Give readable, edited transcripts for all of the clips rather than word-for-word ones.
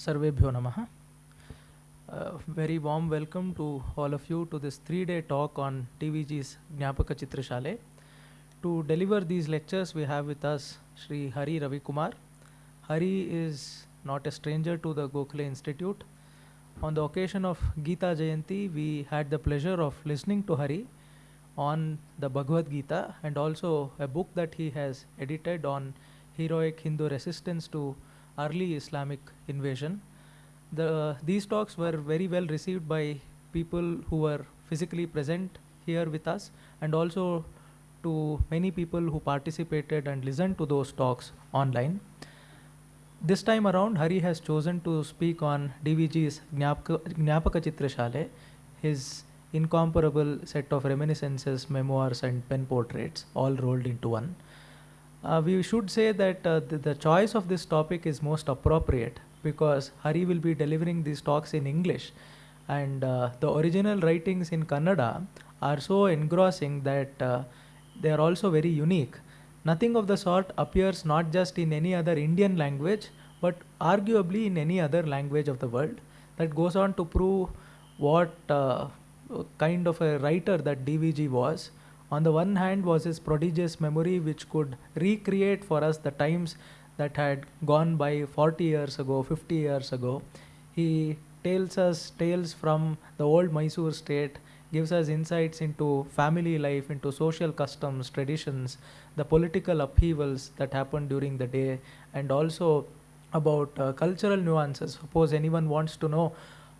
Sarvebhyo Namaha. Very warm welcome to all of you to this 3-day talk on DVG's Jnapaka-chitra-shaale. To deliver these lectures, we have with us Sri Hari Ravikumar. Hari is not a stranger to the Gokhale Institute. On the occasion of Gita Jayanti, we had the pleasure of listening to Hari on the Bhagavad Gita and also a book that he has edited on heroic Hindu resistance to early Islamic invasion. These talks were very well received by people who were physically present here with us, and also to many people who participated and listened to those talks online. This time around, Hari has chosen to speak on DVG's Jnapaka-chitra-shaale, his incomparable set of reminiscences, memoirs and pen portraits all rolled into one. We should say that the choice of this topic is most appropriate because Hari will be delivering these talks in English, and the original writings in Kannada are so engrossing that they are also very unique. Nothing of the sort appears not just in any other Indian language, but arguably in any other language of the world. That goes on to prove what kind of a writer that DVG was. On the one hand was his prodigious memory, which could recreate for us the times that had gone by 40 years ago, 50 years ago. He tells us tales from the old Mysore state, gives us insights into family life, into social customs, traditions, the political upheavals that happened during the day, and also about cultural nuances. Suppose anyone wants to know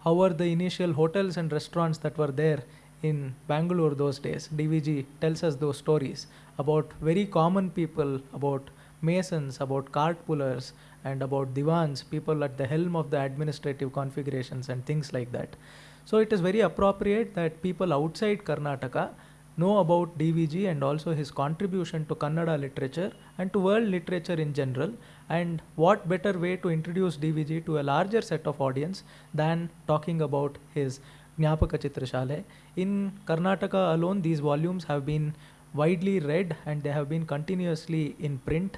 how were the initial hotels and restaurants that were there in Bengaluru those days, DVG tells us those stories about very common people, about masons, about cart pullers, and about divans, people at the helm of the administrative configurations and things like that. So it is very appropriate that people outside Karnataka know about DVG and also his contribution to Kannada literature and to world literature in general. And what better way to introduce DVG to a larger set of audience than talking about his Jnapaka-chitra-shaale. In Karnataka alone, these volumes have been widely read and they have been continuously in print,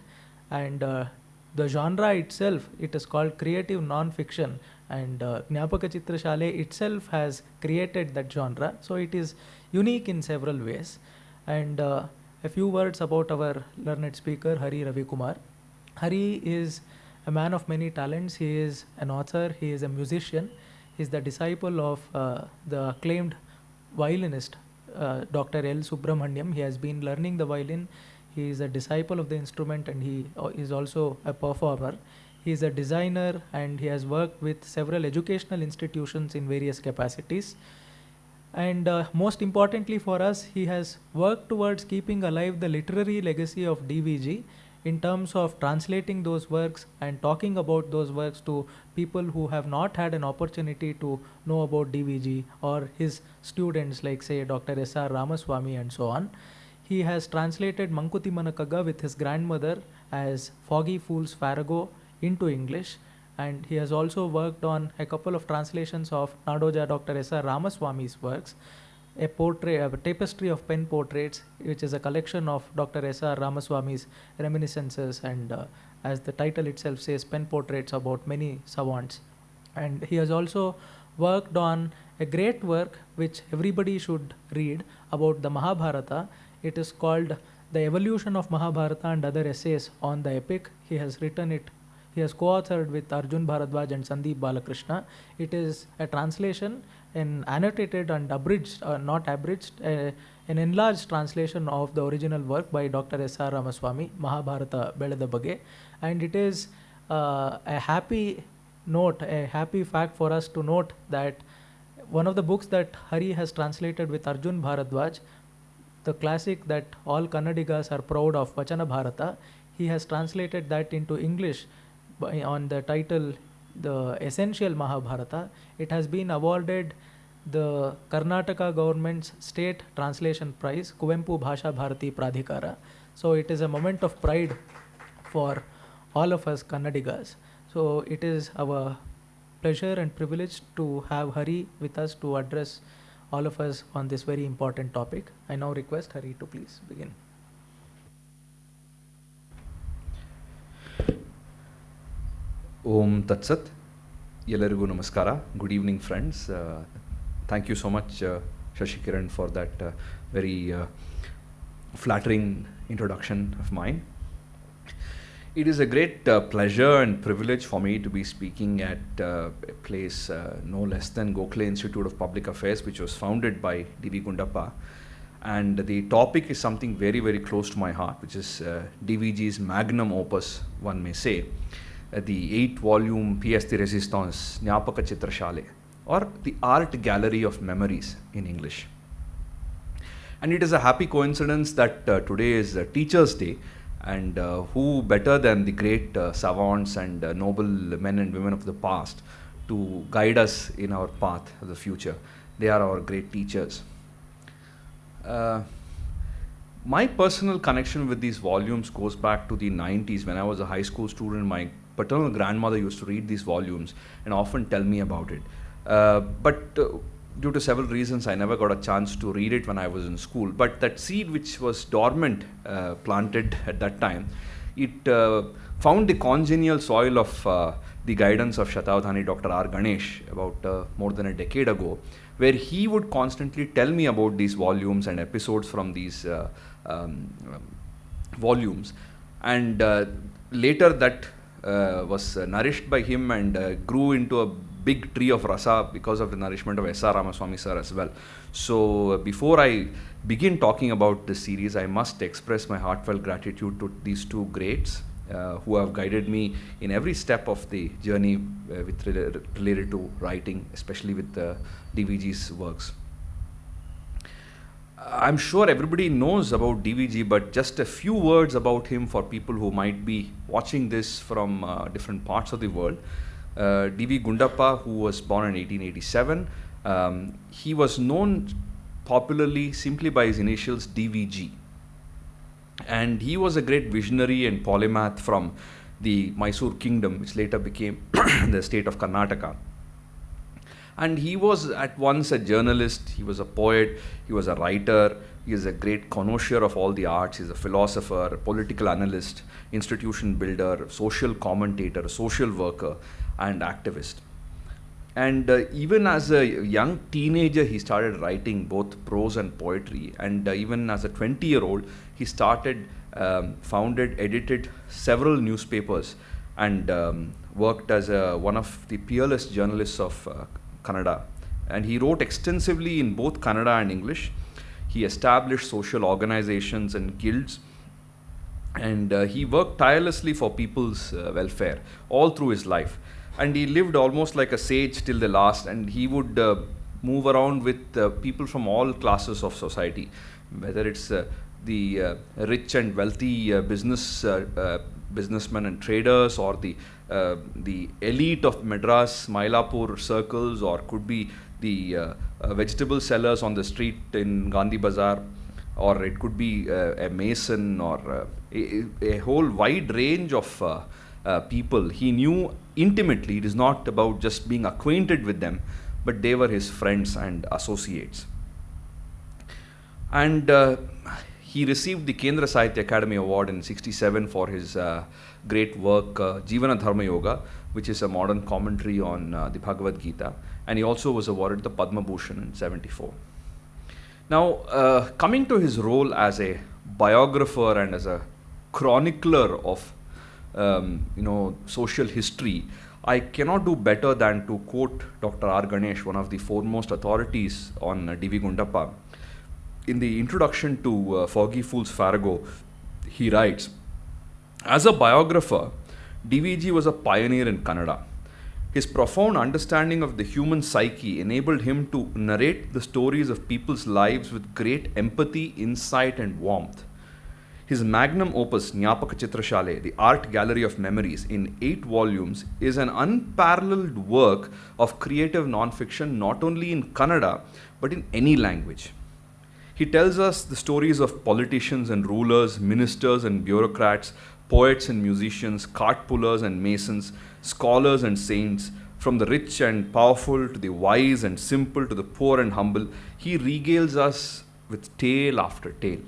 and the genre itself, it is called creative non-fiction, and Jnapaka-chitra-shaale itself has created that genre, so it is unique in several ways. And a few words about our learned speaker, Hari Ravikumar. Hari is a man of many talents. He is an author, he is a musician. He is the disciple of the acclaimed violinist Dr. L. Subramaniam. He has been learning the violin. He is a disciple of the instrument and he is also a performer. He is a designer and he has worked with several educational institutions in various capacities. And most importantly for us, he has worked towards keeping alive the literary legacy of DVG in terms of translating those works and talking about those works to people who have not had an opportunity to know about DVG, or his students like say Dr. S.R. Ramaswamy and so on. He has translated Mankuti Manakagga with his grandmother as Foggy Fool's Farrago into English, and he has also worked on a couple of translations of Nadoja Dr. S.R. Ramaswamy's works, a tapestry of pen portraits, which is a collection of Dr. S.R. Ramaswamy's reminiscences and as the title itself says, pen portraits about many savants. And he has also worked on a great work which everybody should read about the Mahabharata. It is called The Evolution of Mahabharata and Other Essays on the Epic. He has written it. He has co-authored with Arjun Bharadwaj and Sandeep Balakrishna. It is a translation, an annotated and abridged, not abridged, an enlarged translation of the original work by Dr. S.R. Ramaswamy, Mahabharata Belada Bage. And it is a happy note, a happy fact for us to note that one of the books that Hari has translated with Arjun Bharadwaj, the classic that all Kannadigas are proud of, Vachana Bharata, he has translated that into English on the title The Essential Mahabharata. It has been awarded the Karnataka government's state translation prize, Kuvempu Bhasha Bharati Pradhikara. So it is a moment of pride for all of us Kannadigas. So it is our pleasure and privilege to have Hari with us to address all of us on this very important topic. I now request Hari to please begin. Om Tat Sat. Yellarigu Namaskara. Good evening, friends. Thank you so much, Shashikiran, for that very flattering introduction of mine. It is a great pleasure and privilege for me to be speaking at a place no less than Gokhale Institute of Public Affairs, which was founded by D.V. Gundappa. And the topic is something very, very close to my heart, which is DVG's magnum opus, one may say. The 8-volume pièce de résistance, Jnapaka-chitra-shaale, or the art gallery of memories in English. And it is a happy coincidence that today is Teachers' Day, and who better than the great savants and noble men and women of the past to guide us in our path of the future. They are our great teachers. My personal connection with these volumes goes back to the 90s when I was a high school student. My paternal grandmother used to read these volumes and often tell me about it. But due to several reasons, I never got a chance to read it when I was in school. But that seed which was dormant, planted at that time, it found the congenial soil of the guidance of Shatavdhani Dr. R. Ganesh about more than a decade ago, where he would constantly tell me about these volumes and episodes from these volumes. And later that was nourished by him and grew into a big tree of rasa because of the nourishment of S.R. Ramaswamy sir as well. So before I begin talking about this series, I must express my heartfelt gratitude to these two greats who have guided me in every step of the journey related to writing, especially with DVG's works. I'm sure everybody knows about DVG, but just a few words about him for people who might be watching this from different parts of the world. D.V. Gundappa, who was born in 1887, he was known popularly simply by his initials DVG. And he was a great visionary and polymath from the Mysore kingdom, which later became the state of Karnataka. And he was at once a journalist, he was a poet, he was a writer, he is a great connoisseur of all the arts, he's a philosopher, a political analyst, institution builder, social commentator, social worker, and activist. And even as a young teenager, he started writing both prose and poetry. And even as a 20-year-old, he started, founded, edited several newspapers and worked as one of the peerless journalists of Kannada. And he wrote extensively in both Kannada and English. He established social organizations and guilds. And he worked tirelessly for people's welfare all through his life. And he lived almost like a sage till the last, and he would move around with people from all classes of society, whether it's the rich and wealthy businessmen and traders, or the elite of Madras, Mylapore circles, or could be the vegetable sellers on the street in Gandhi Bazaar, or it could be a mason, or a whole wide range of people he knew intimately. It is not about just being acquainted with them, but they were his friends and associates. And he received the Kendra Sahitya Academy Award in '67 for his great work Jivana Dharma Yoga, which is a modern commentary on the Bhagavad Gita, and he also was awarded the Padma Bhushan in '74. Now, coming to his role as a biographer and as a chronicler of social history, I cannot do better than to quote Dr. R. Ganesh, one of the foremost authorities on D.V. Gundappa. In the introduction to Foggy Fool's Farrago, he writes, "As a biographer, DVG was a pioneer in Kannada. His profound understanding of the human psyche enabled him to narrate the stories of people's lives with great empathy, insight, and warmth. His magnum opus, Jnapaka-chitra-shaale, the art gallery of memories, in 8 volumes, is an unparalleled work of creative non-fiction not only in Kannada, but in any language. He tells us the stories of politicians and rulers, ministers and bureaucrats, poets and musicians, cart pullers and masons, scholars and saints, from the rich and powerful to the wise and simple to the poor and humble. He regales us with tale after tale.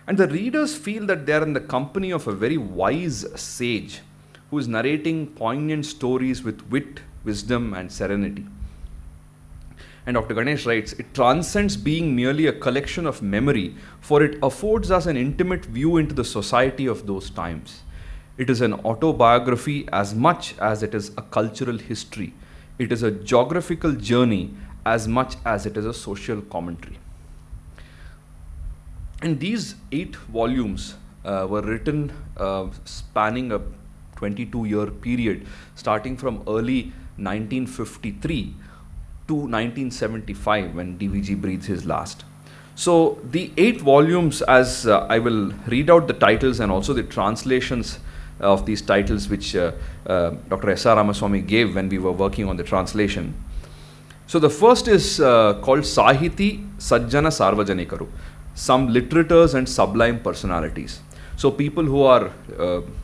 And the readers feel that they are in the company of a very wise sage who is narrating poignant stories with wit, wisdom, and serenity. And Dr. Ganesh writes, it transcends being merely a collection of memory, for it affords us an intimate view into the society of those times. It is an autobiography as much as it is a cultural history. It is a geographical journey as much as it is a social commentary. And these 8 volumes were written spanning a 22-year period, starting from early 1953 to 1975, when DVG breathes his last. So the 8 volumes, as I will read out the titles and also the translations of these titles which Dr. S.R. Ramaswamy gave when we were working on the translation. So the first is called Sahiti Sajjana Sarvajanikaru, some literators and sublime personalities. So people who are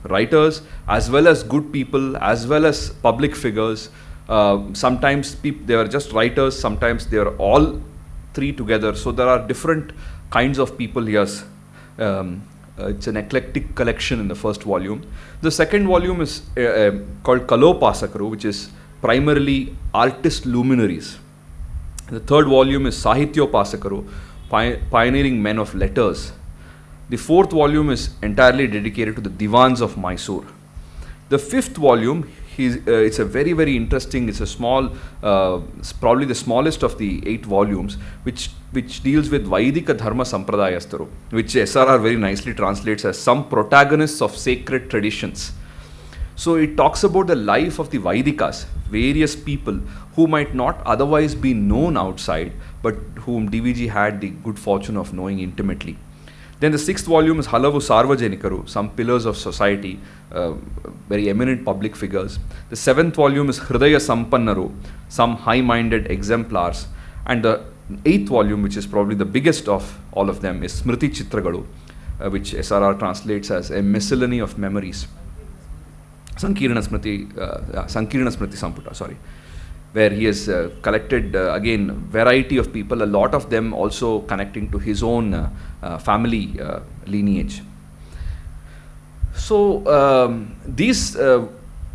writers, as well as good people, as well as public figures. Sometimes they are just writers, sometimes they are all 3 together. So there are different kinds of people here. It's an eclectic collection in the first volume. The second volume is called Kalopasakaru, which is primarily artist luminaries. The third volume is Sahityopasakaru, pioneering men of letters. The fourth volume is entirely dedicated to the Divans of Mysore. The fifth volume, it's a very, very interesting, it's a small, probably the smallest of the 8 volumes, which deals with Vaidika Dharma Sampradayastaru, which SRR very nicely translates as some protagonists of sacred traditions. So it talks about the life of the Vaidikas, various people who might not otherwise be known outside, but whom DVG had the good fortune of knowing intimately. Then the 6th volume is Halavu Sarvajanikaru, some pillars of society, very eminent public figures. The 7th volume is Hridaya Sampannaru, some high-minded exemplars. And the 8th volume, which is probably the biggest of all of them, is Smriti Chitragalu, which SRR translates as a miscellany of memories. Sankirna Smriti Samputa, sorry. Where he has collected, again, variety of people, a lot of them also connecting to his own family lineage. So these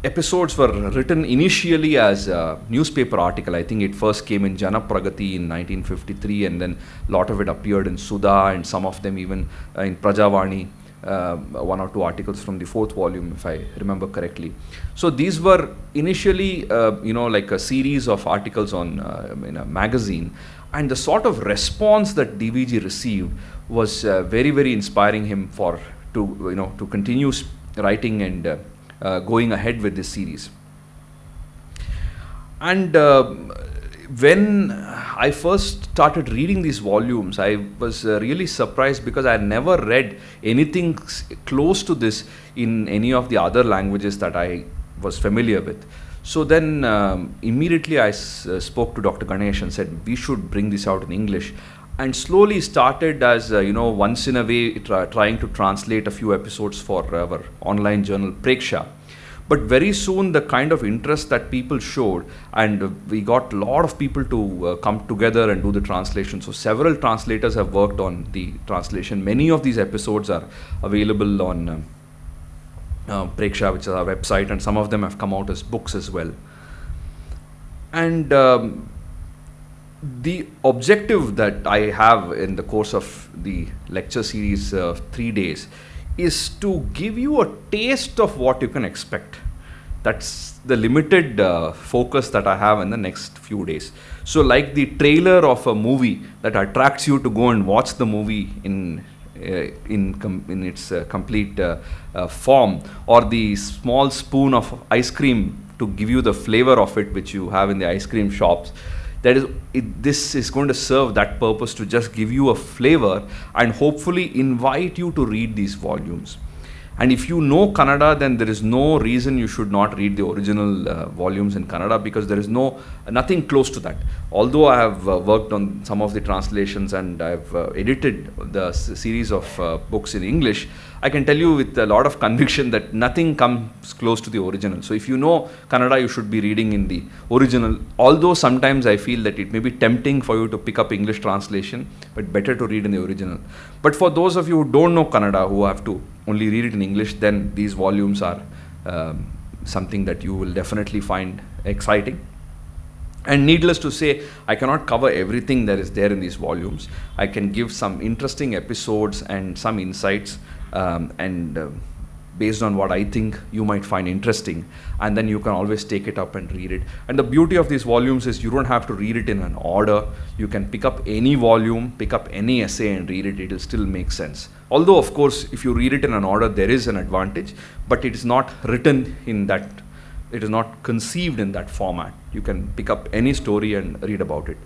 episodes were written initially as a newspaper article. I think it first came in Jnapaka-chitra-shaale in 1953, and then a lot of it appeared in Sudha, and some of them even in Prajavani. 1 or 2 articles from the 4th volume, if I remember correctly. So these were initially, like a series of articles on in a magazine, and the sort of response that DVG received was very, very inspiring him to continue writing and going ahead with this series. And when I first started reading these volumes, I was really surprised because I had never read anything close to this in any of the other languages that I was familiar with. So then immediately I spoke to Dr. Ganesh and said, we should bring this out in English. And slowly started as, once in a way trying to translate a few episodes for our online journal Preksha. But very soon the kind of interest that people showed, and we got a lot of people to come together and do the translation. So several translators have worked on the translation. Many of these episodes are available on Preksha, which is our website, and some of them have come out as books as well. And the objective that I have in the course of the lecture series of 3 days is to give you a taste of what you can expect. That's the limited focus that I have in the next few days. So like the trailer of a movie that attracts you to go and watch the movie in its complete form, or the small spoon of ice cream to give you the flavor of it, which you have in the ice cream shops, this is going to serve that purpose, to just give you a flavor and hopefully invite you to read these volumes. And if you know Kannada, then there is no reason you should not read the original volumes in Kannada, because there is nothing close to that. Although I have worked on some of the translations and I've edited the series of books in English, I can tell you with a lot of conviction that nothing comes close to the original. So if you know Kannada, you should be reading in the original. Although sometimes I feel that it may be tempting for you to pick up English translation, but better to read in the original. But for those of you who don't know Kannada, who have to only read it in English, then these volumes are something that you will definitely find exciting. And needless to say, I cannot cover everything that is there in these volumes. I can give some interesting episodes and some insights, and based on what I think you might find interesting, and then you can always take it up and read it. And the beauty of these volumes is you don't have to read it in an order. You can pick up any volume, pick up any essay and read it. It will still make sense. Although, of course, if you read it in an order, there is an advantage, but it is not written in that, it is not conceived in that format. You can pick up any story and read about it.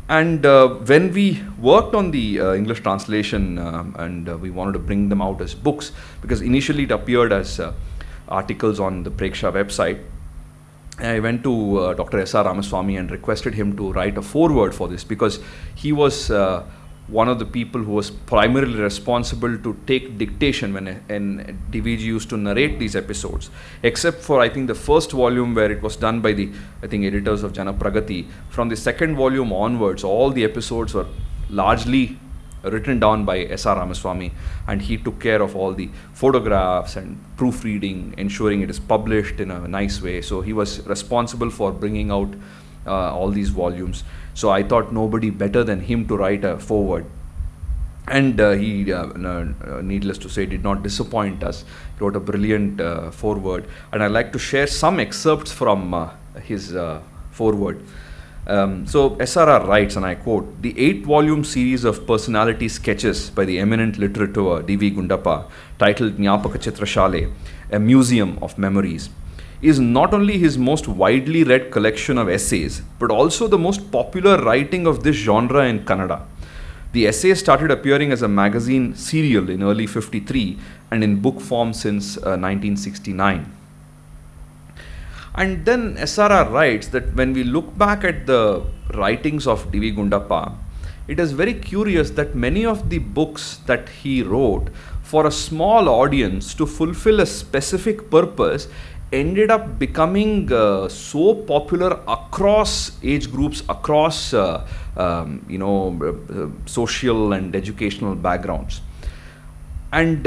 And when we worked on the English translation, and we wanted to bring them out as books, because initially it appeared as articles on the Preksha website, I went to Dr. S.R. Ramaswamy and requested him to write a foreword for this, because he was one of the people who was primarily responsible to take dictation when DVG used to narrate these episodes, except for I think the first volume where it was done by the editors of Jnapaka-chitra-shaale. From the second volume onwards, all the episodes were largely written down by S.R. Ramaswamy, and he took care of all the photographs and proofreading, ensuring it is published in a nice way. So he was responsible for bringing out all these volumes. So I thought nobody better than him to write a foreword. And he, needless to say, did not disappoint us. He wrote a brilliant foreword. And I'd like to share some excerpts from his foreword. So SRR writes, and I quote, "The 8-volume series of personality sketches by the eminent literature D.V. Gundappa, titled Jnapaka-chitra-shaale, a museum of memories, is not only his most widely read collection of essays, but also the most popular writing of this genre in Kannada. The essays started appearing as a magazine serial in early '53 and in book form since 1969. And then SRR writes that when we look back at the writings of D.V. Gundappa, it is very curious that many of the books that he wrote for a small audience to fulfill a specific purpose ended up becoming so popular across age groups, across social and educational backgrounds. And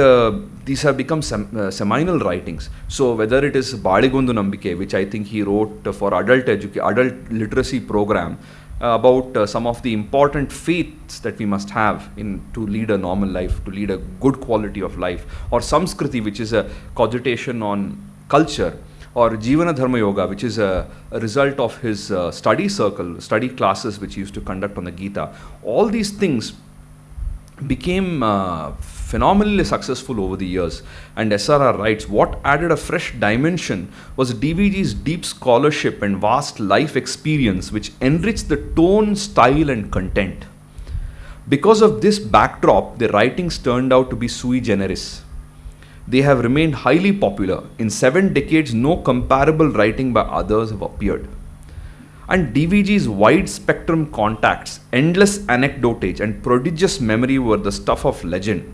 these have become seminal writings. So whether it is Baligundu Nambike, which I think he wrote for adult literacy program, about some of the important faiths that we must have to lead a normal life, to lead a good quality of life, or Samskriti, which is a cogitation on culture, or Jivana Dharma Yoga, which is a result of his study circle, study classes which he used to conduct on the Gita. All these things became phenomenally successful over the years. And SRR writes, what added a fresh dimension was DVG's deep scholarship and vast life experience, which enriched the tone, style and content. Because of this backdrop, the writings turned out to be sui generis. They have remained highly popular. In 7 decades, no comparable writing by others have appeared. And DVG's wide spectrum contacts, endless anecdotage and prodigious memory were the stuff of legend.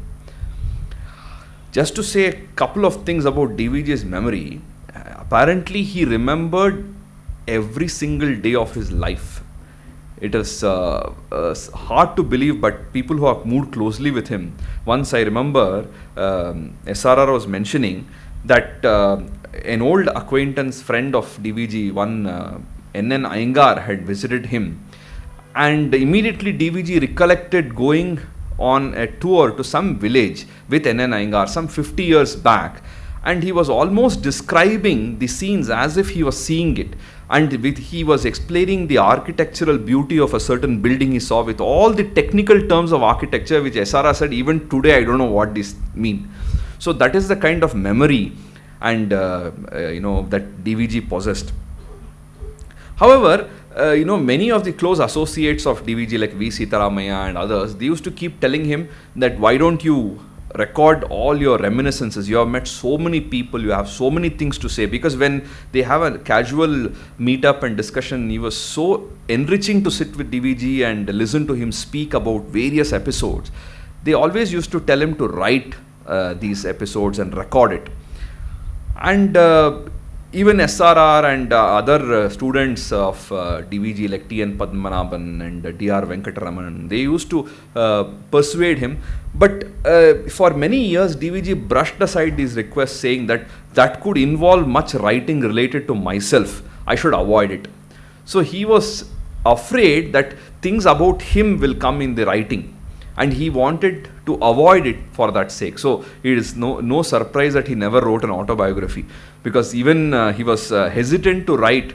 Just to say a couple of things about DVG's memory, apparently he remembered every single day of his life. It is hard to believe, but people who have moved closely with him, once I remember SRR was mentioning that an old acquaintance, friend of DVG, one N.N. Iyengar, had visited him, and immediately DVG recollected going on a tour to some village with N.N. Iyengar some 50 years back, and he was almost describing the scenes as if he was seeing it. And he was explaining the architectural beauty of a certain building he saw with all the technical terms of architecture, which SRR said, even today I don't know what this mean. So that is the kind of memory and that DVG possessed. However, many of the close associates of DVG like V. Sitaramaya and others, they used to keep telling him that why don't you record all your reminiscences? You have met so many people, you have so many things to say. Because when they have a casual meetup and discussion, he was so enriching to sit with DVG and listen to him speak about various episodes. They always used to tell him to write these episodes and record it. And even SRR and other students of DVG like T.N. Padmanabhan and D.R. Venkataraman, they used to persuade him. But for many years, DVG brushed aside these requests, saying that that could involve much writing related to myself. I should avoid it. So he was afraid that things about him will come in the writing, and he wanted to avoid it for that sake. So it is no surprise that he never wrote an autobiography, because even he was hesitant to write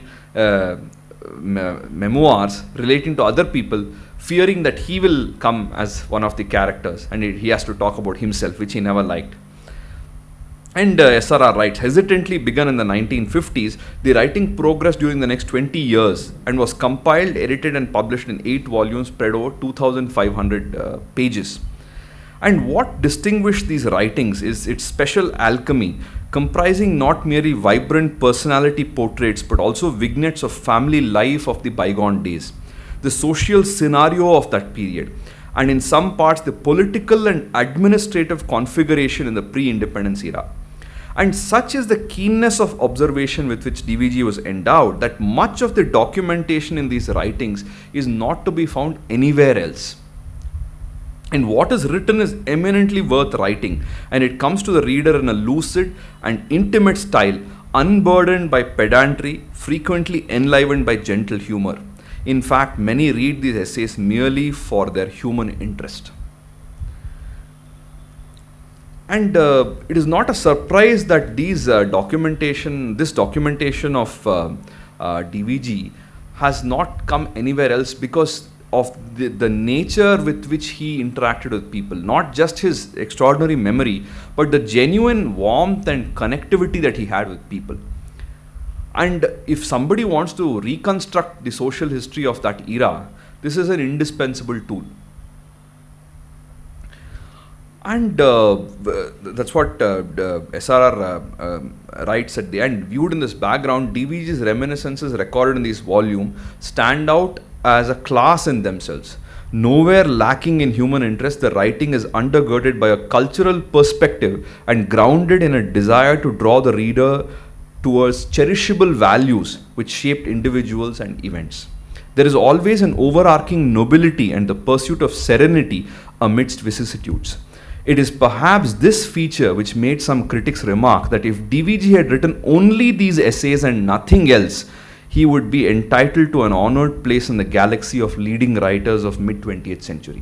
memoirs relating to other people, fearing that he will come as one of the characters and he has to talk about himself, which he never liked. And SRR writes, hesitantly begun in the 1950s, the writing progressed during the next 20 years and was compiled, edited and published in 8 volumes spread over 2,500 pages. And what distinguished these writings is its special alchemy, comprising not merely vibrant personality portraits but also vignettes of family life of the bygone days, the social scenario of that period, and in some parts the political and administrative configuration in the pre-independence era. And such is the keenness of observation with which DVG was endowed that much of the documentation in these writings is not to be found anywhere else. And what is written is eminently worth writing, and it comes to the reader in a lucid and intimate style, unburdened by pedantry, frequently enlivened by gentle humor. In fact, many read these essays merely for their human interest. And it is not a surprise that this documentation of DVG has not come anywhere else, because of the nature with which he interacted with people. Not just his extraordinary memory, but the genuine warmth and connectivity that he had with people. And if somebody wants to reconstruct the social history of that era, this is an indispensable tool. And that's what SRR writes at the end. Viewed in this background, DVG's reminiscences recorded in this volume stand out as a class in themselves. Nowhere lacking in human interest, the writing is undergirded by a cultural perspective and grounded in a desire to draw the reader towards cherishable values which shaped individuals and events. There is always an overarching nobility and the pursuit of serenity amidst vicissitudes. It is perhaps this feature which made some critics remark that if DVG had written only these essays and nothing else, he would be entitled to an honored place in the galaxy of leading writers of mid-20th century.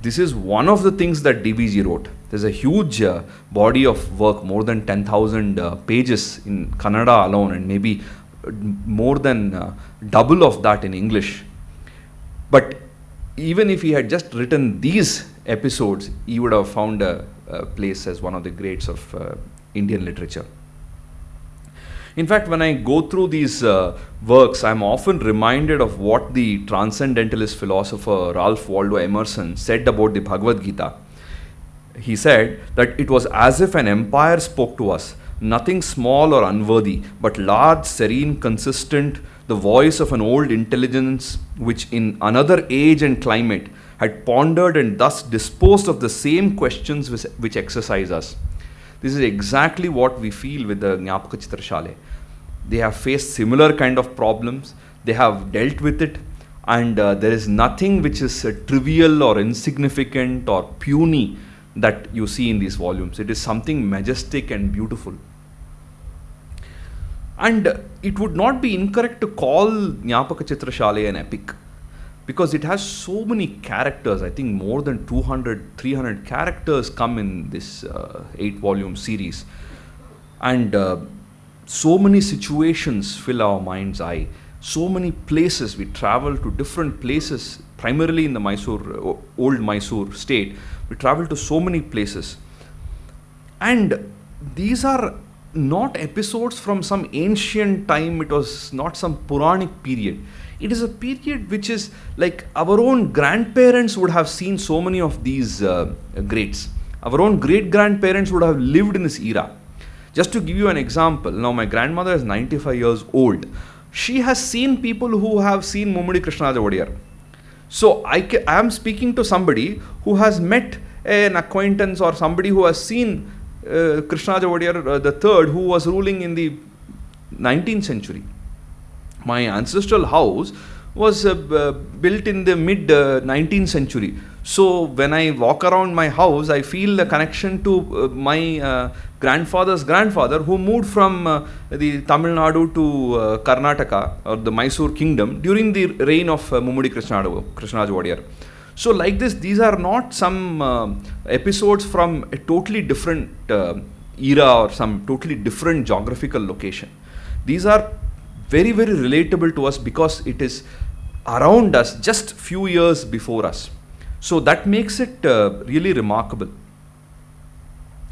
This is one of the things that DVG wrote. There's a huge body of work, more than 10,000 pages in Kannada alone, and maybe more than double of that in English. But even if he had just written these episodes, he would have found a place as one of the greats of Indian literature. In fact, when I go through these works, I'm often reminded of what the transcendentalist philosopher Ralph Waldo Emerson said about the Bhagavad Gita. He said that it was as if an empire spoke to us, nothing small or unworthy, but large, serene, consistent, the voice of an old intelligence which in another age and climate had pondered and thus disposed of the same questions which exercise us. This is exactly what we feel with the Jnapaka-chitra-shaale. They have faced similar kind of problems, they have dealt with it, and there is nothing which is trivial or insignificant or puny that you see in these volumes. It is something majestic and beautiful. And it would not be incorrect to call Jnapaka-chitra-shaale an epic, because it has so many characters. I think more than 200, 300 characters come in this 8-volume series. And so many situations fill our mind's eye. So many places. We travel to different places, primarily in the old Mysore state. We travel to so many places. And these are not episodes from some ancient time. It was not some Puranic period. It is a period which is like our own grandparents would have seen so many of these greats. Our own great-grandparents would have lived in this era. Just to give you an example, now my grandmother is 95 years old. She has seen people who have seen Mummadi Krishnaraja Odiyar. So I am speaking to somebody who has met an acquaintance or somebody who has seen Krishnaraja Odiyar the third, who was ruling in the 19th century. My ancestral house was built in the mid 19th century. So when I walk around my house, I feel a connection to my grandfather's grandfather, who moved from the Tamil Nadu to Karnataka, or the Mysore kingdom, during the reign of Mummudi Krishnaraj Wadiyar. So like this, these are not some episodes from a totally different era or some totally different geographical location. These are very, very relatable to us because it is around us, just few years before us. So that makes it really remarkable.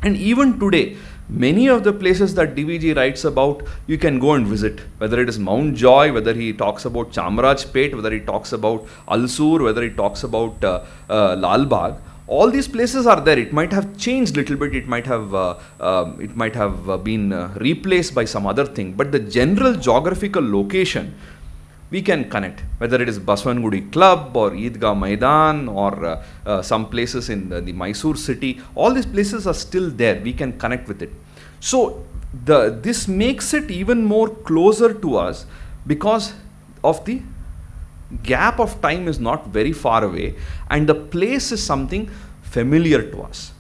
And even today, many of the places that DVG writes about, you can go and visit. Whether it is Mount Joy, whether he talks about Chamarajpet, whether he talks about Alsur, whether he talks about Lal Bagh, all these places are there. It might have changed little bit. It might have been replaced by some other thing. But the general geographical location, we can connect. Whether it is Baswangudi Club or Eidgah Maidan or some places in the Mysore city, all these places are still there. We can connect with it. So this makes it even more closer to us because of the gap of time is not very far away, and the place is something familiar to us.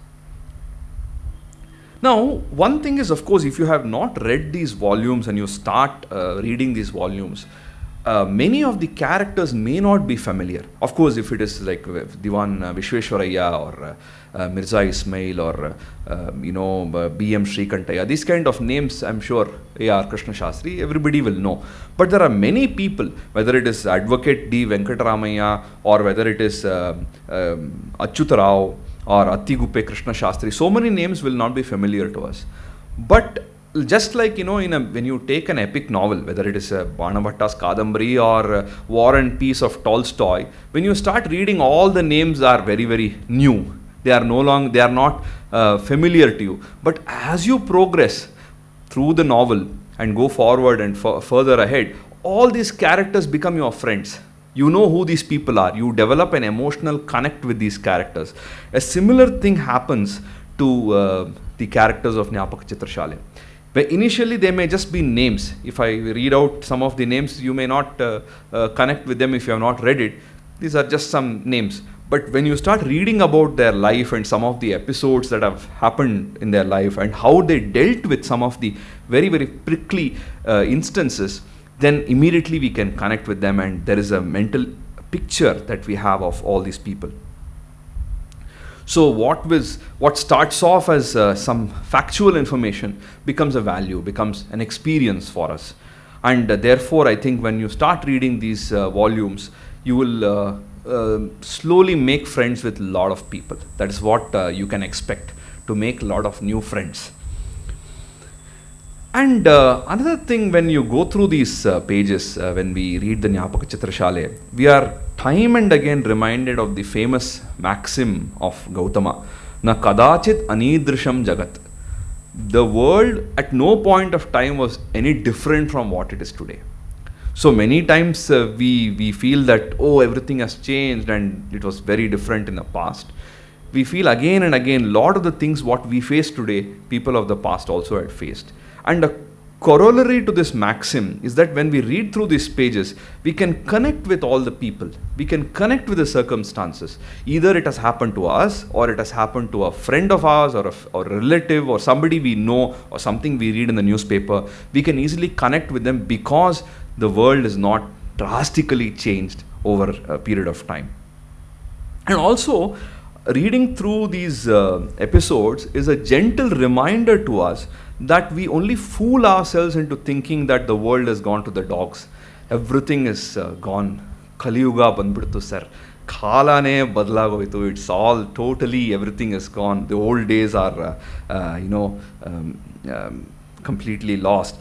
Now, one thing is, of course, if you have not read these volumes and you start reading these volumes, many of the characters may not be familiar. Of course, if it is like Diwan Vishweshwaraya or Mirza Ismail or B.M. Shrikantaya, these kind of names, I'm sure A.R. Krishna Shastri, everybody will know. But there are many people, whether it is Advocate D. Venkataramaya or whether it is Achyutarao or Attiguppe Krishna Shastri, so many names will not be familiar to us. But just like, when you take an epic novel, whether it is Banabhatta's Kadambari or War and Peace of Tolstoy, when you start reading, all the names are very, very new. They are not familiar to you. But as you progress through the novel and go forward and further ahead, all these characters become your friends. You know who these people are. You develop an emotional connect with these characters. A similar thing happens to the characters of Jnapaka-chitra-shaale. But initially they may just be names. If I read out some of the names, you may not connect with them if you have not read it. These are just some names. But when you start reading about their life and some of the episodes that have happened in their life and how they dealt with some of the very, very prickly instances, then immediately we can connect with them, and there is a mental picture that we have of all these people. So what starts off as some factual information becomes a value, becomes an experience for us. And therefore, I think when you start reading these volumes, you will slowly make friends with a lot of people. That is what you can expect, to make a lot of new friends. And another thing, when you go through these pages, when we read the Jnapaka-chitra-shaale, we are time and again reminded of the famous maxim of Gautama, Na kadachit anidrisham jagat. The world at no point of time was any different from what it is today. So many times we feel that, everything has changed and it was very different in the past. We feel again and again, a lot of the things what we face today, people of the past also had faced. And a corollary to this maxim is that when we read through these pages, we can connect with all the people. We can connect with the circumstances. Either it has happened to us, or it has happened to a friend of ours, or a relative, or somebody we know, or something we read in the newspaper. We can easily connect with them because the world is not drastically changed over a period of time. And also, reading through these episodes is a gentle reminder to us that we only fool ourselves into thinking that the world has gone to the dogs. Everything is gone. Kaliyuga bandbidu sir. Khalane badlagoitu. It's all totally, everything is gone. The old days are, completely lost.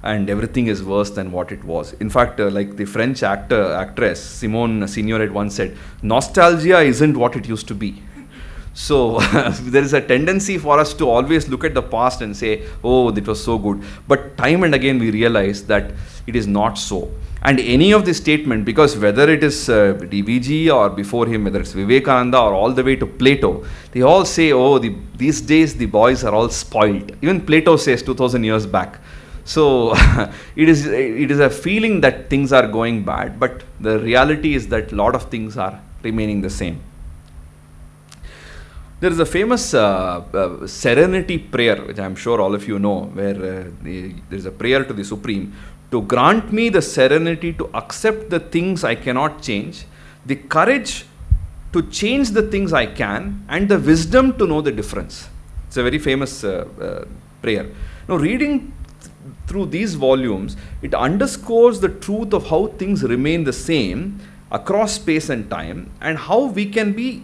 And everything is worse than what it was. In fact, like the French actress Simone Signoret once said, nostalgia isn't what it used to be. So there is a tendency for us to always look at the past and say, that was so good. But time and again we realize that it is not so. And any of this statement, because whether it is DVG or before him, whether it's Vivekananda or all the way to Plato, they all say, these days the boys are all spoiled. Even Plato says 2000 years back. So it is a feeling that things are going bad, but the reality is that a lot of things are remaining the same. There is a famous serenity prayer, which I am sure all of you know, where there is a prayer to the Supreme to grant me the serenity to accept the things I cannot change, the courage to change the things I can, and the wisdom to know the difference. It's a very famous prayer. Now, reading through these volumes, it underscores the truth of how things remain the same across space and time, and how we can be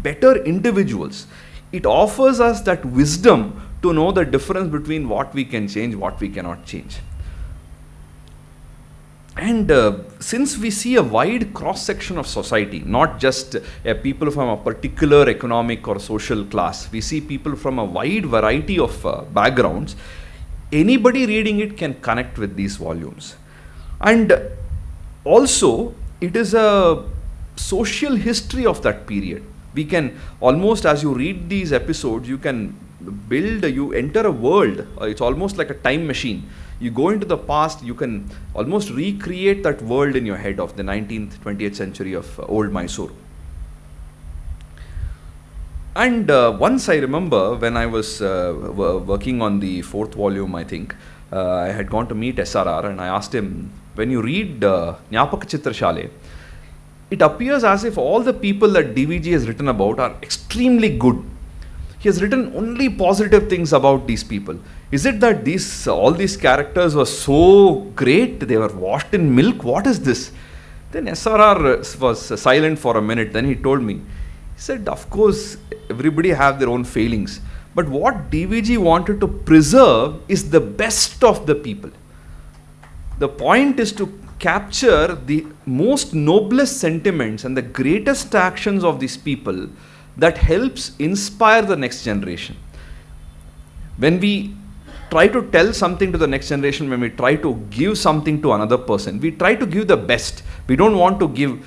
better individuals. It offers us that wisdom to know the difference between what we can change, what we cannot change. And since we see a wide cross-section of society, not just people from a particular economic or social class, we see people from a wide variety of backgrounds, anybody reading it can connect with these volumes. And also, it is a social history of that period. We can almost, as you read these episodes, you can you enter a world, it's almost like a time machine. You go into the past, you can almost recreate that world in your head of the 19th, 20th century of old Mysore. And once I remember when I was working on the 4th volume, I think, I had gone to meet SRR and I asked him, when you read Jnapaka-chitra-shaale, it appears as if all the people that DVG has written about are extremely good. He has written only positive things about these people. Is it that all these characters were so great, they were washed in milk? What is this? Then SRR was silent for a minute. Then he told me, he said, of course, everybody have their own failings. But what DVG wanted to preserve is the best of the people. The point is to capture the most noblest sentiments and the greatest actions of these people that helps inspire the next generation. When we try to tell something to the next generation, when we try to give something to another person, we try to give the best. We don't want to give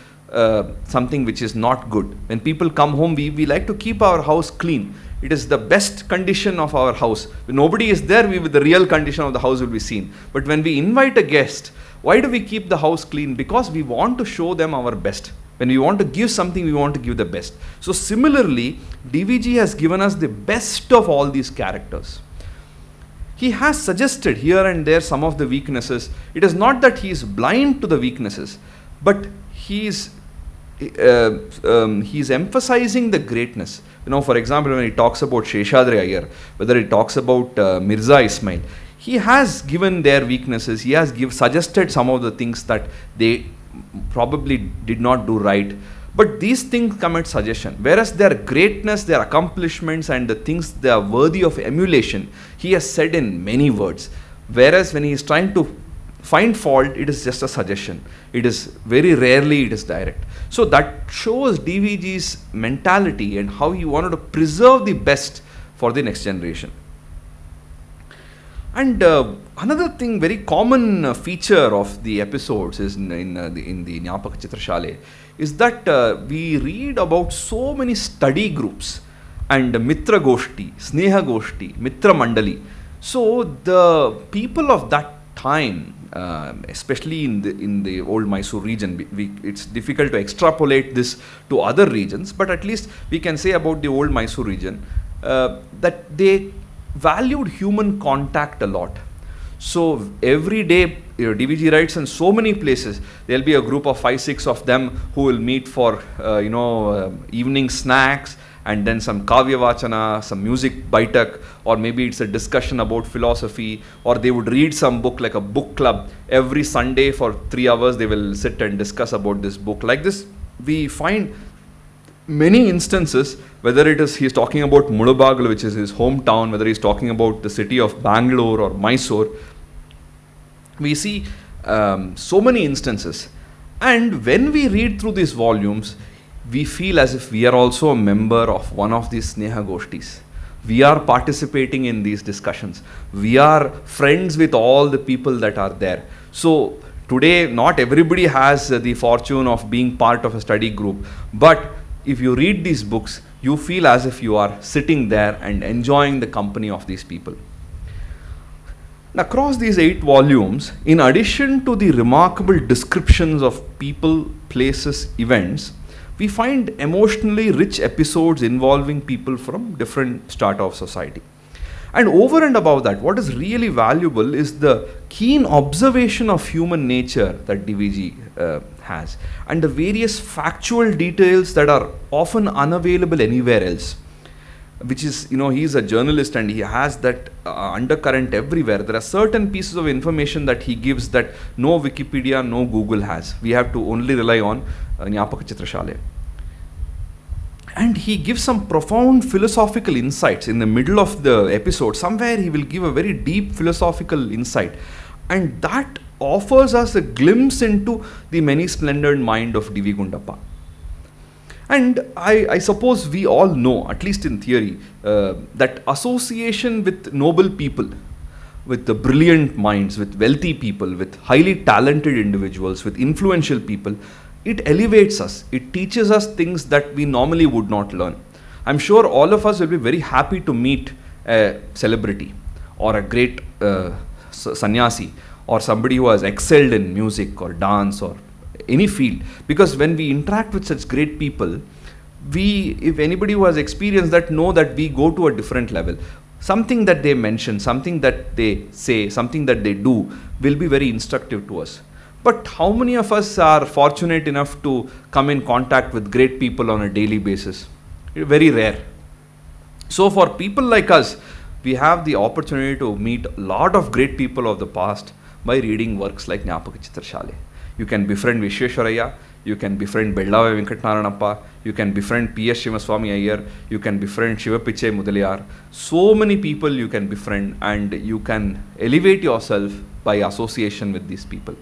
something which is not good. When people come home, we like to keep our house clean. It is the best condition of our house. When nobody is there, the real condition of the house will be seen. But when we invite a guest, why do we keep the house clean? Because we want to show them our best. When we want to give something, we want to give the best. So similarly, DVG has given us the best of all these characters. He has suggested here and there some of the weaknesses. It is not that he is blind to the weaknesses, but he is emphasizing the greatness. For example, when he talks about Sheshadri Iyer, whether he talks about Mirza Ismail, he has given their weaknesses. He has suggested some of the things that they probably did not do right. But these things come at suggestion. Whereas their greatness, their accomplishments, and the things they are worthy of emulation, he has said in many words. Whereas when he is trying to find fault, it is just a suggestion. It is very rarely it is direct. So that shows DVG's mentality and how he wanted to preserve the best for the next generation. And another thing, very common feature of the episodes is in the Jnapaka-chitra-shaale is that we read about so many study groups and Mitra Goshti, Sneha Goshti, Mitra Mandali. So the people of that time, especially in the old Mysore region, it's difficult to extrapolate this to other regions, but at least we can say about the old Mysore region that they valued human contact a lot. So every day, DVG writes in so many places, there'll be a group of 5-6 of them who will meet for evening snacks, and then some kavya vachana, some music baitak, or maybe it's a discussion about philosophy, or they would read some book like a book club. Every Sunday for 3 hours they will sit and discuss about this book. Like this, we find many instances, whether it is he's talking about Mudabagal, which is his hometown, whether he's talking about the city of Bengaluru or Mysore, we see so many instances. And when we read through these volumes, we feel as if we are also a member of one of these Sneha Goshtis. We are participating in these discussions. We are friends with all the people that are there. So today, not everybody has the fortune of being part of a study group, but if you read these books, you feel as if you are sitting there and enjoying the company of these people. And across these 8 volumes, in addition to the remarkable descriptions of people, places, events, we find emotionally rich episodes involving people from different strata of society. And over and above that, what is really valuable is the keen observation of human nature that DVG has, and the various factual details that are often unavailable anywhere else. Which is, he's a journalist and he has that undercurrent everywhere. There are certain pieces of information that he gives that no Wikipedia, no Google has. We have to only rely on Jnapaka-chitra-shaale. And he gives some profound philosophical insights in the middle of the episode. Somewhere he will give a very deep philosophical insight. And that offers us a glimpse into the many splendored mind of D.V. Gundappa. And I suppose we all know, at least in theory, that association with noble people, with the brilliant minds, with wealthy people, with highly talented individuals, with influential people, it elevates us. It teaches us things that we normally would not learn. I'm sure all of us will be very happy to meet a celebrity or a great sannyasi or somebody who has excelled in music or dance or any field, because when we interact with such great people, if anybody who has experienced that, know that we go to a different level. Something that they mention, something that they say, something that they do will be very instructive to us. But how many of us are fortunate enough to come in contact with great people on a daily basis? Very rare. So for people like us, we have the opportunity to meet a lot of great people of the past by reading works like Jnapaka-chitra-shaale. You can befriend Vishweshwaraya, you can befriend Bellave Venkatnaranappa, you can befriend P.S. Shimaswamy Iyer, you can befriend Shivapichai Mudaliyar. So many people you can befriend, and you can elevate yourself by association with these people.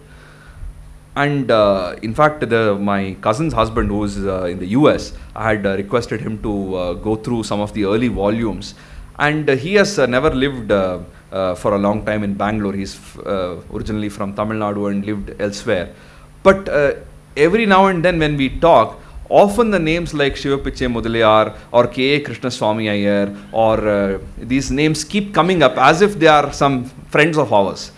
And in fact, my cousin's husband, who is in the US, I had requested him to go through some of the early volumes. And he has never lived for a long time in Bengaluru. He's originally from Tamil Nadu and lived elsewhere. But every now and then when we talk, often the names like Shivapichai Mudaliyar or K.A. Krishnaswamy Iyer or these names keep coming up as if they are some friends of ours.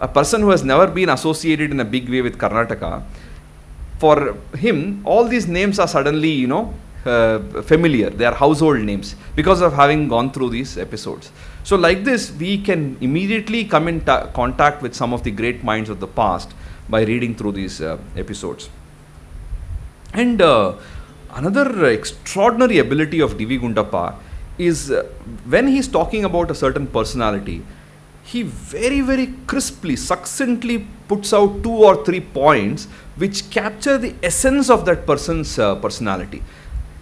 A person who has never been associated in a big way with Karnataka, for him, all these names are suddenly, familiar. They are household names because of having gone through these episodes. So like this, we can immediately come in contact with some of the great minds of the past by reading through these episodes. And another extraordinary ability of D.V. Gundappa is when he's talking about a certain personality, he very, very crisply, succinctly puts out 2 or 3 points which capture the essence of that person's personality.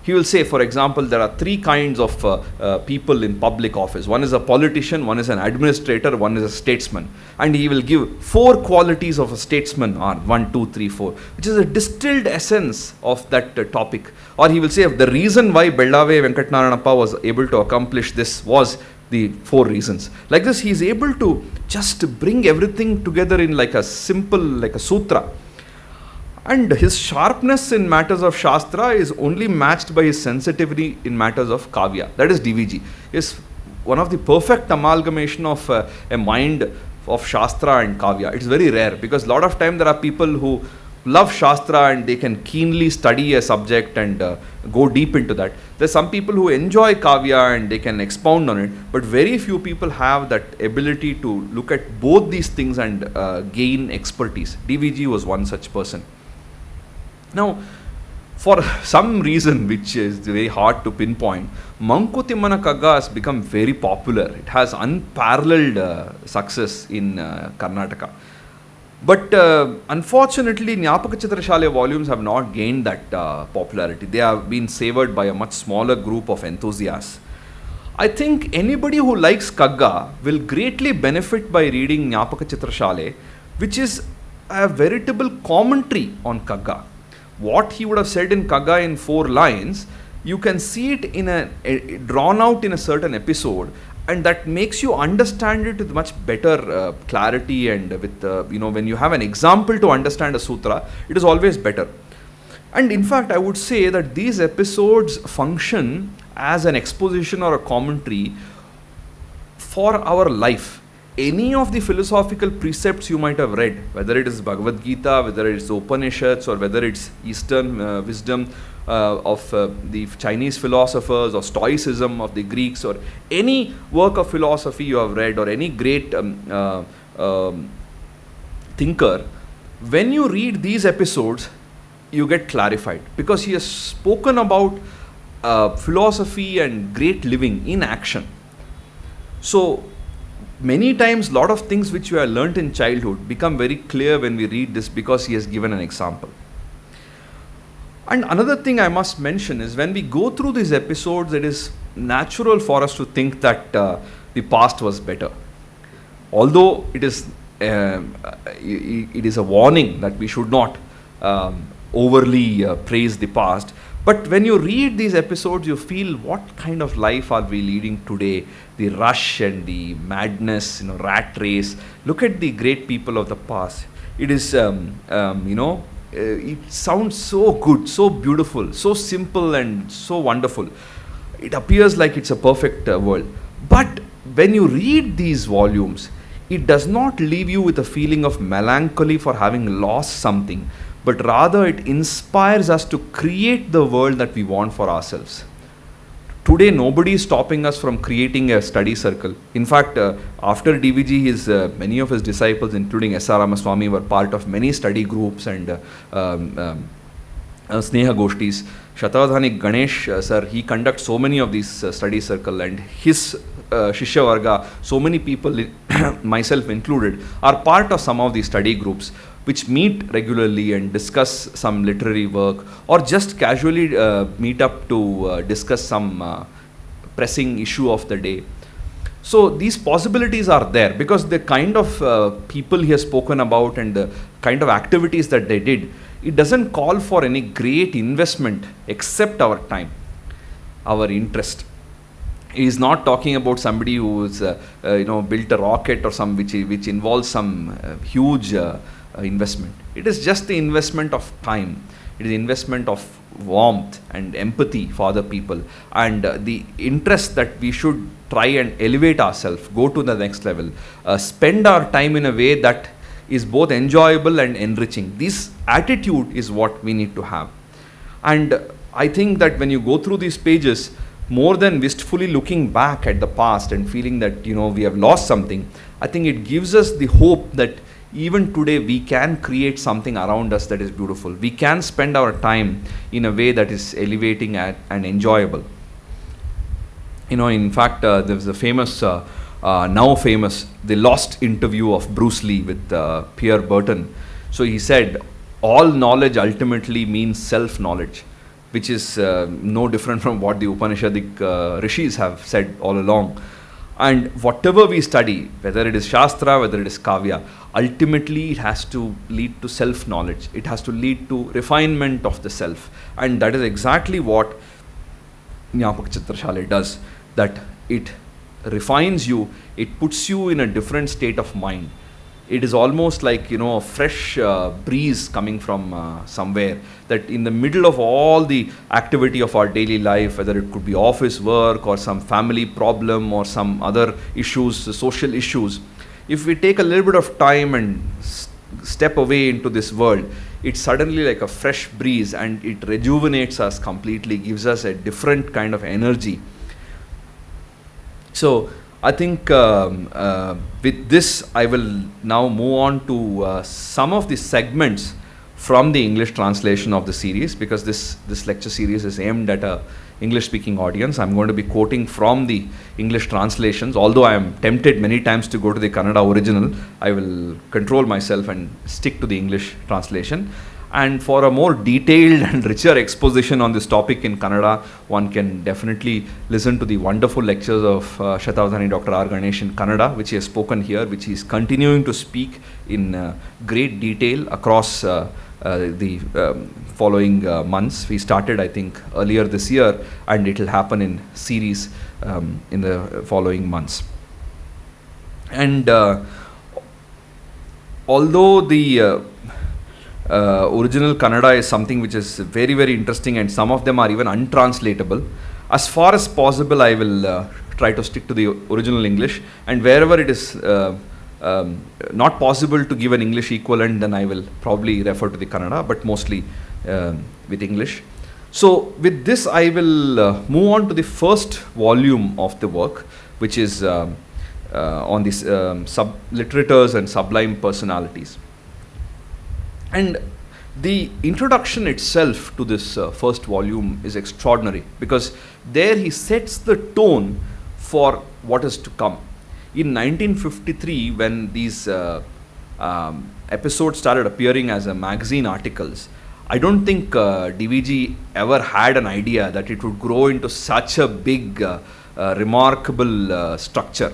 He will say, for example, there are 3 kinds of people in public office. One is a politician, one is an administrator, one is a statesman. And he will give 4 qualities of a statesman, or 1, 2, 3, 4, which is a distilled essence of that topic. Or he will say, the reason why Bellave Venkatnaranappa was able to accomplish this was the 4 reasons. Like this, he is able to just bring everything together in like a simple, like a sutra. And his sharpness in matters of Shastra is only matched by his sensitivity in matters of Kavya. That is DVG. Is one of the perfect amalgamation of a mind of Shastra and Kavya. It's very rare because a lot of time there are people who love Shastra and they can keenly study a subject and go deep into that. There's some people who enjoy Kavya and they can expound on it, but very few people have that ability to look at both these things and gain expertise. DVG was one such person. Now, for some reason which is very hard to pinpoint, Manku Timmana Kagga has become very popular. It has unparalleled success in Karnataka. But unfortunately, Jnapaka-chitra-shaale volumes have not gained that popularity. They have been savoured by a much smaller group of enthusiasts. I think anybody who likes Kagga will greatly benefit by reading Jnapaka-chitra-shaale, which is a veritable commentary on Kagga. What he would have said in Kagga in 4 lines, you can see it in drawn out in a certain episode, and that makes you understand it with much better clarity, and with when you have an example to understand a sutra, it is always better. And in fact, I would say that these episodes function as an exposition or a commentary for our life. any of the philosophical precepts you might have read, whether it is Bhagavad Gita, whether it's Upanishads, or whether it's Eastern wisdom of the Chinese philosophers, or Stoicism of the Greeks, or any work of philosophy you have read, or any great thinker, when you read these episodes, you get clarified, because he has spoken about philosophy and great living in action. So many times, lot of things which you have learnt in childhood become very clear when we read this, because he has given an example. And another thing I must mention is, when we go through these episodes, it is natural for us to think that the past was better. Although it is a warning that we should not overly praise the past. But when you read these episodes, you feel, what kind of life are we leading today? The rush and the madness, rat race. Look at the great people of the past. It is, it sounds so good, so beautiful, so simple and so wonderful. It appears like it's a perfect world. But when you read these volumes, it does not leave you with a feeling of melancholy for having lost something, but rather it inspires us to create the world that we want for ourselves. Today, nobody is stopping us from creating a study circle. In fact, after DVG, many of his disciples, including S.R. Ramaswamy, were part of many study groups and Sneha Goshtis. Shatavadhani Ganesh, sir, he conducts so many of these study circle, and his Shishya Varga, so many people, myself included, are part of some of these study groups, which meet regularly and discuss some literary work, or just casually meet up to discuss some pressing issue of the day. So these possibilities are there, because the kind of people he has spoken about and the kind of activities that they did, it doesn't call for any great investment except our time, our interest. He is not talking about somebody who's built a rocket or some which involves some huge investment. It is just the investment of time. It is investment of warmth and empathy for other people, and the interest that we should try and elevate ourselves, go to the next level, spend our time in a way that is both enjoyable and enriching. This attitude is what we need to have. And I think that when you go through these pages, more than wistfully looking back at the past and feeling that we have lost something, I think it gives us the hope that even today we can create something around us that is beautiful. We can spend our time in a way that is elevating and enjoyable. In fact, there was a famous, now famous, the lost interview of Bruce Lee with Pierre Berton. So he said, all knowledge ultimately means self-knowledge, which is no different from what the Upanishadic rishis have said all along. And whatever we study, whether it is Shastra, whether it is Kavya, ultimately it has to lead to self-knowledge. It has to lead to refinement of the self. And that is exactly what Jnapaka-chitra-shaale does. That it refines you, it puts you in a different state of mind. It is almost like, a fresh breeze coming from somewhere, that in the middle of all the activity of our daily life, whether it could be office work or some family problem or some other issues, social issues, if we take a little bit of time and step away into this world, it's suddenly like a fresh breeze, and it rejuvenates us completely, gives us a different kind of energy. So I think with this, I will now move on to some of the segments from the English translation of the series, because this lecture series is aimed at a English-speaking audience. I'm going to be quoting from the English translations. Although I am tempted many times to go to the Kannada original, I will control myself and stick to the English translation. And for a more detailed and richer exposition on this topic in Kannada, one can definitely listen to the wonderful lectures of Shatavadhani Dr. R. Ganesh in Kannada, which he has spoken here, which he is continuing to speak in great detail across the following months. We started, I think, earlier this year, and it will happen in series in the following months. And although the original Kannada is something which is very, very interesting, and some of them are even untranslatable, as far as possible I will try to stick to the original English, and wherever it is not possible to give an English equivalent, then I will probably refer to the Kannada, but mostly with English. So with this, I will move on to the first volume of the work, which is on these literatures and sublime personalities. And the introduction itself to this first volume is extraordinary, because there he sets the tone for what is to come. In 1953, when these episodes started appearing as magazine articles, I don't think DVG ever had an idea that it would grow into such a big, remarkable structure.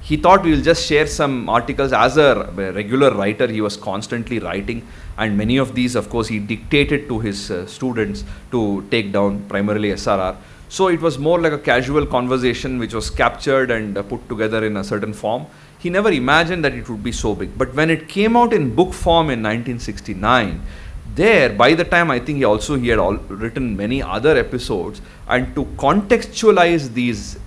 He thought we will just share some articles. As a regular writer, he was constantly writing, and many of these, of course, he dictated to his students to take down, primarily SRR. So it was more like a casual conversation which was captured and put together in a certain form. He never imagined that it would be so big. But when it came out in book form in 1969, there, by the time, I think he had written many other episodes, and to contextualize these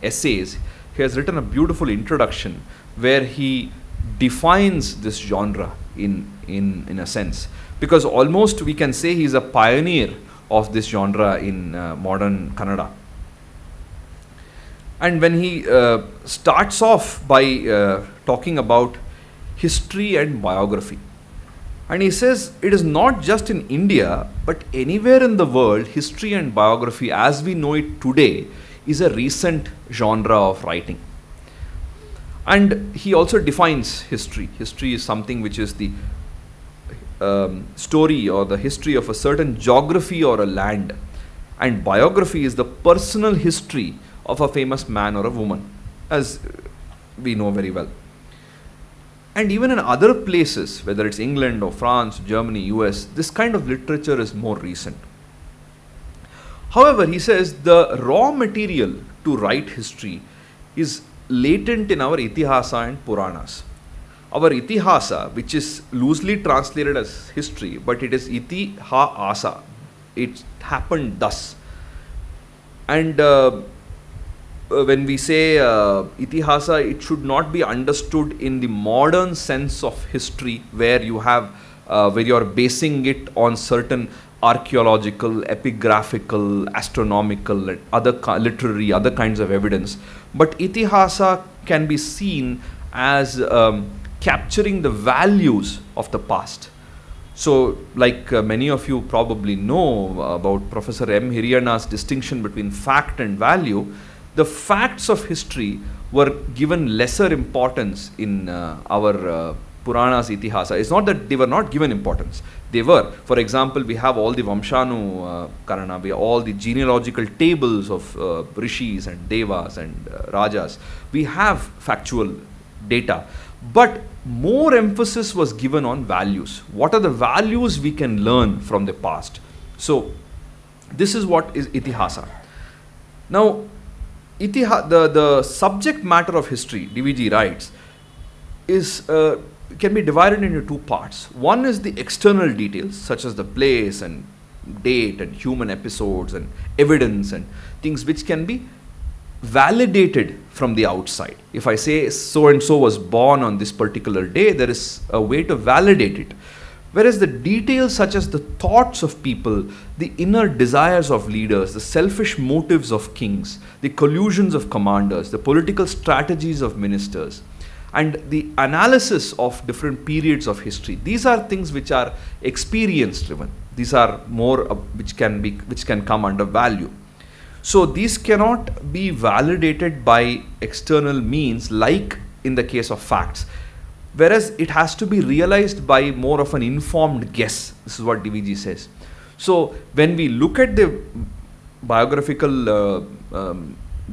essays, he has written a beautiful introduction where he defines this genre in a sense, because almost we can say he's a pioneer of this genre in modern Kannada. And when he starts off by talking about history and biography, and he says it is not just in India, but anywhere in the world, history and biography as we know it today is a recent genre of writing. And he also defines history. History is something which is the story or the history of a certain geography or a land. And biography is the personal history of a famous man or a woman, as we know very well. And even in other places, whether it's England or France, Germany, US, this kind of literature is more recent. However, he says the raw material to write history is latent in our Itihasa and Puranas. Our Itihasa, which is loosely translated as history, but it is Iti-ha-asa. It happened thus. And when we say Itihasa, it should not be understood in the modern sense of history, where you have, where you are basing it on certain archaeological, epigraphical, astronomical, and other literary, other kinds of evidence. But Itihasa can be seen as capturing the values of the past. So, like many of you probably know about Professor M. Hiriyana's distinction between fact and value, the facts of history were given lesser importance in our Puranas, Itihasa. It's not that they were not given importance. They were. For example, we have all the Vamshanu Karana, we have all the genealogical tables of rishis and devas and rajas. We have factual data. But more emphasis was given on values. What are the values we can learn from the past? So, this is what is Itihasa. Now, the subject matter of history, DVG writes, is can be divided into two parts. One is the external details, such as the place and date and human episodes and evidence and things which can be validated from the outside. If I say so and so was born on this particular day, there is a way to validate it. Whereas the details such as the thoughts of people, the inner desires of leaders, the selfish motives of kings, the collusions of commanders, the political strategies of ministers, and the analysis of different periods of history, these are things which are experience driven. These are more which can come under value. So these cannot be validated by external means like in the case of facts. Whereas it has to be realized by more of an informed guess. This is what DVG says. So when we look at the biographical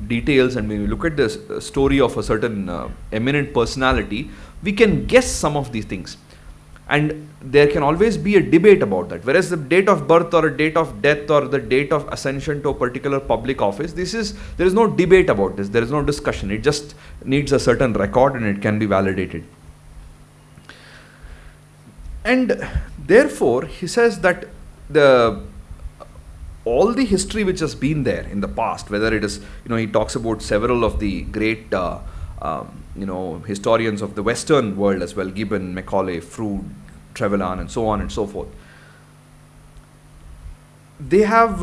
details and when we look at the story of a certain eminent personality, we can guess some of these things. And there can always be a debate about that. Whereas the date of birth or a date of death or the date of ascension to a particular public office, there is no debate about this. There is no discussion. It just needs a certain record and it can be validated. And therefore, he says that all the history which has been there in the past, whether it is, he talks about several of the great historians of the Western world as well, Gibbon, Macaulay, Froude, Trevelyan, and so on and so forth. They have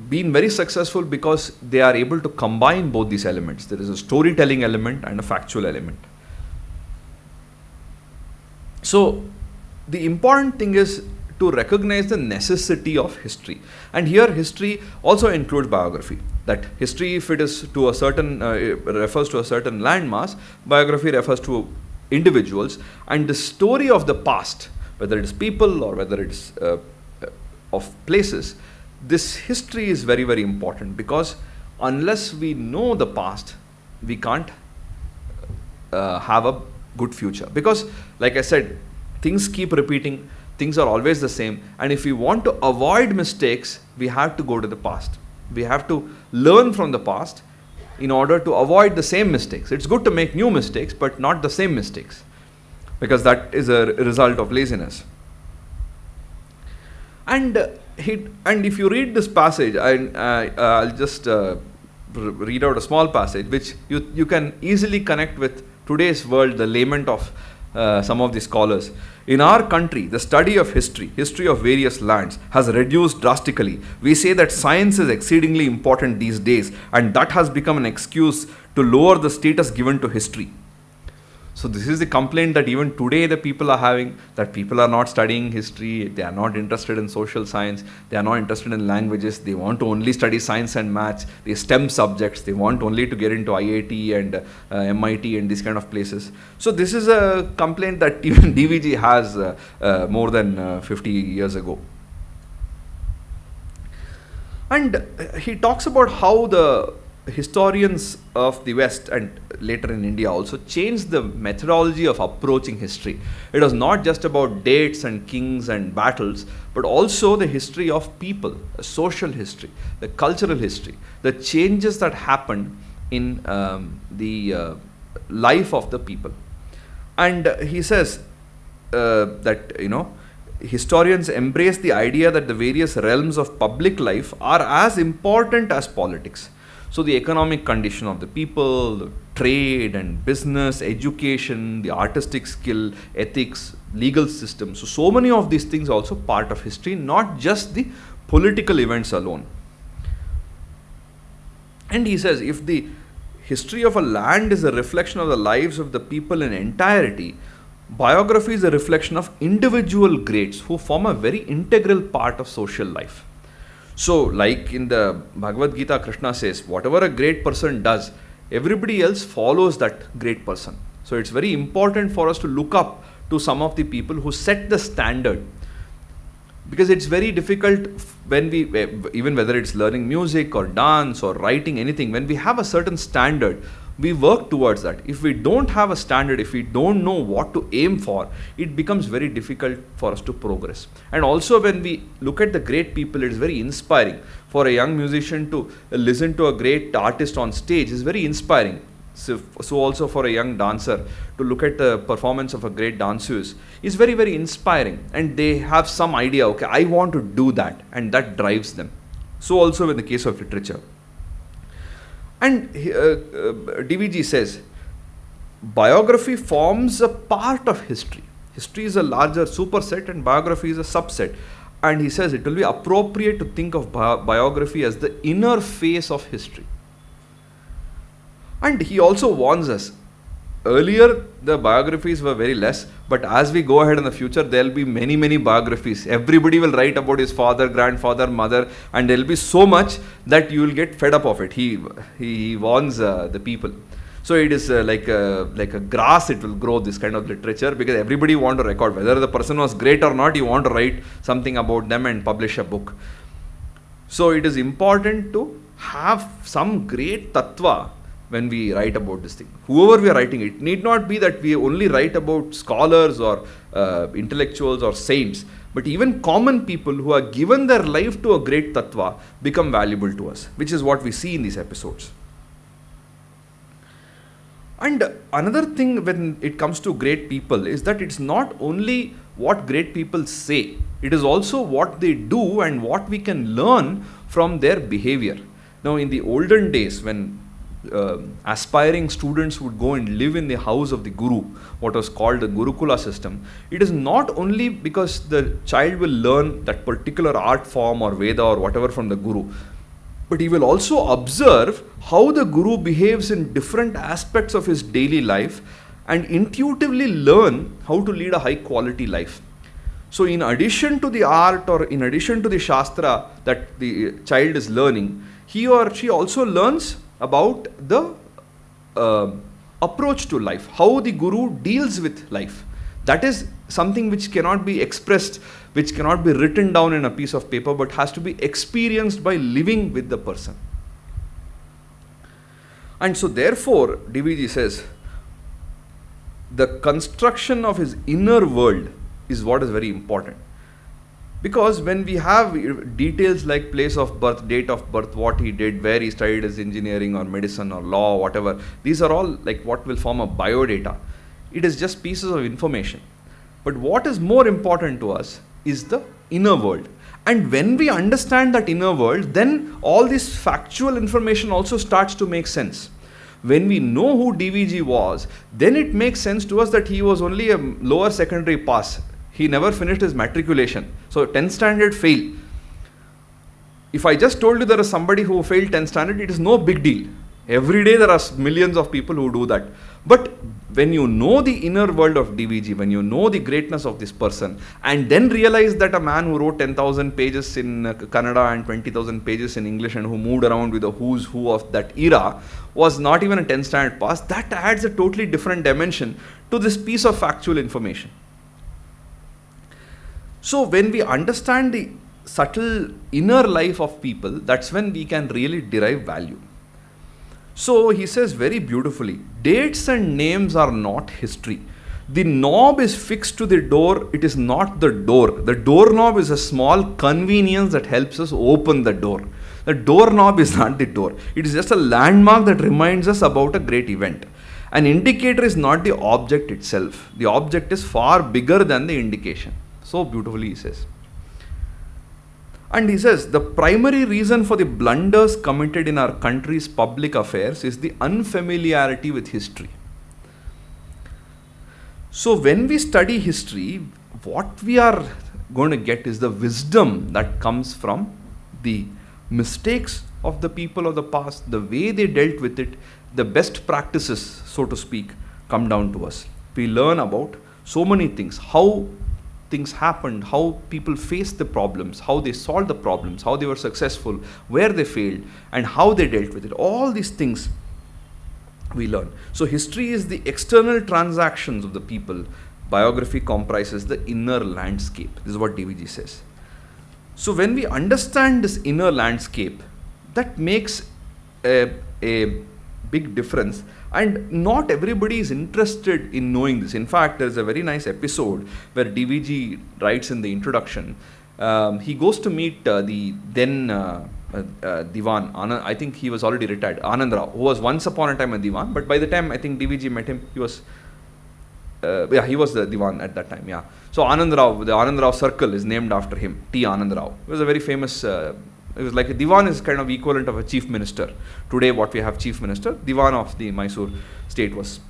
been very successful because they are able to combine both these elements. There is a storytelling element and a factual element. So the important thing is to recognize the necessity of history. And here history also includes biography. That history, if it is to a certain, refers to a certain landmass, biography refers to individuals. And the story of the past, whether it is people or whether it is of places, this history is very, very important, because unless we know the past, we can't have a good future. Because, like I said, things keep repeating, things are always the same, and if we want to avoid mistakes, we have to go to the past. We have to learn from the past in order to avoid the same mistakes. It's good to make new mistakes, but not the same mistakes, because that is a result of laziness. And if you read this passage, I'll just read out a small passage which you can easily connect with today's world, the lament of some of the scholars. In our country, the study of history of various lands, has reduced drastically. We say that science is exceedingly important these days, and that has become an excuse to lower the status given to history. So this is the complaint that even today the people are having, that people are not studying history, they are not interested in social science, they are not interested in languages, they want to only study science and maths, the STEM subjects, they want only to get into IIT and MIT and these kind of places. So this is a complaint that even DVG has more than 50 years ago. And he talks about how the historians of the West and later in India also changed the methodology of approaching history. It was not just about dates and kings and battles, but also the history of people, the social history, the cultural history, the changes that happened in the life of the people. And he says that, historians embrace the idea that the various realms of public life are as important as politics. So the economic condition of the people, the trade and business, education, the artistic skill, ethics, legal system. So many of these things are also part of history, not just the political events alone. And he says, if the history of a land is a reflection of the lives of the people in entirety, biography is a reflection of individual greats who form a very integral part of social life. So, like in the Bhagavad Gita, Krishna says, whatever a great person does, everybody else follows that great person. So, it's very important for us to look up to some of the people who set the standard. Because it's very difficult when we, even whether it's learning music or dance or writing anything, when we have a certain standard, we work towards that. If we don't have a standard, if we don't know what to aim for, it becomes very difficult for us to progress. And also when we look at the great people, it is very inspiring. For a young musician to listen to a great artist on stage is very inspiring. So also for a young dancer to look at the performance of a great danseuse is very, very inspiring. And they have some idea, okay, I want to do that, and that drives them. So also in the case of literature. And DVG says, biography forms a part of history. History is a larger superset and biography is a subset. And he says it will be appropriate to think of biography as the inner face of history. And he also warns us, earlier the biographies were very less, but as we go ahead in the future, there will be many, many biographies. Everybody will write about his father, grandfather, mother, and there will be so much that you will get fed up of it. He warns the people. So it is like a grass, it will grow, this kind of literature, because everybody want to record. Whether the person was great or not, you want to write something about them and publish a book. So it is important to have some great tattva when we write about this thing. Whoever we are writing, it need not be that we only write about scholars or intellectuals or saints, but even common people who are given their life to a great tattva become valuable to us, which is what we see in these episodes. And another thing when it comes to great people is that it's not only what great people say, it is also what they do and what we can learn from their behavior. Now in the olden days, when aspiring students would go and live in the house of the guru, what was called the Gurukula system, it is not only because the child will learn that particular art form or Veda or whatever from the guru, but he will also observe how the guru behaves in different aspects of his daily life and intuitively learn how to lead a high quality life. So in addition to the art or in addition to the shastra that the child is learning, he or she also learns about the approach to life, how the guru deals with life. That is something which cannot be expressed, which cannot be written down in a piece of paper, but has to be experienced by living with the person. And so therefore, DVG says, the construction of his inner world is what is very important. Because when we have details like place of birth, date of birth, what he did, where he studied his engineering or medicine or law or whatever, these are all like what will form a biodata. It is just pieces of information. But what is more important to us is the inner world. And when we understand that inner world, then all this factual information also starts to make sense. When we know who DVG was, then it makes sense to us that he was only a lower secondary pass. He never finished his matriculation. So 10th standard fail. If I just told you there is somebody who failed 10th standard, it is no big deal. Every day there are millions of people who do that. But when you know the inner world of DVG, when you know the greatness of this person, and then realize that a man who wrote 10,000 pages in Kannada and 20,000 pages in English and who moved around with the who's who of that era was not even a 10th standard pass, that adds a totally different dimension to this piece of factual information. So when we understand the subtle inner life of people, that's when we can really derive value. So he says very beautifully, dates and names are not history. The knob is fixed to the door, it is not the door. The doorknob is a small convenience that helps us open the door. The doorknob is not the door. It is just a landmark that reminds us about a great event. An indicator is not the object itself. The object is far bigger than the indication. So beautifully he says. And he says, the primary reason for the blunders committed in our country's public affairs is the unfamiliarity with history. So when we study history, what we are going to get is the wisdom that comes from the mistakes of the people of the past, the way they dealt with it, the best practices, so to speak, come down to us. We learn about so many things, how things happened, how people faced the problems, how they solved the problems, how they were successful, where they failed, and how they dealt with it. All these things we learn. So history is the external transactions of the people. Biography comprises the inner landscape. This is what DVG says. So when we understand this inner landscape, that makes a big difference. And not everybody is interested in knowing this. In fact, there is a very nice episode where DVG writes in the introduction, he goes to meet the then Diwan, I think he was already retired, Anand Rao, who was once upon a time a Diwan, but by the time I think DVG met him, he was he was the Diwan at that time, yeah. So Anand Rao, the Anand Rao circle is named after him, T. Anand Rao. He was a very famous, it was like a Diwan is kind of equivalent of a chief minister. Today what we have chief minister, Diwan of the Mysore state was.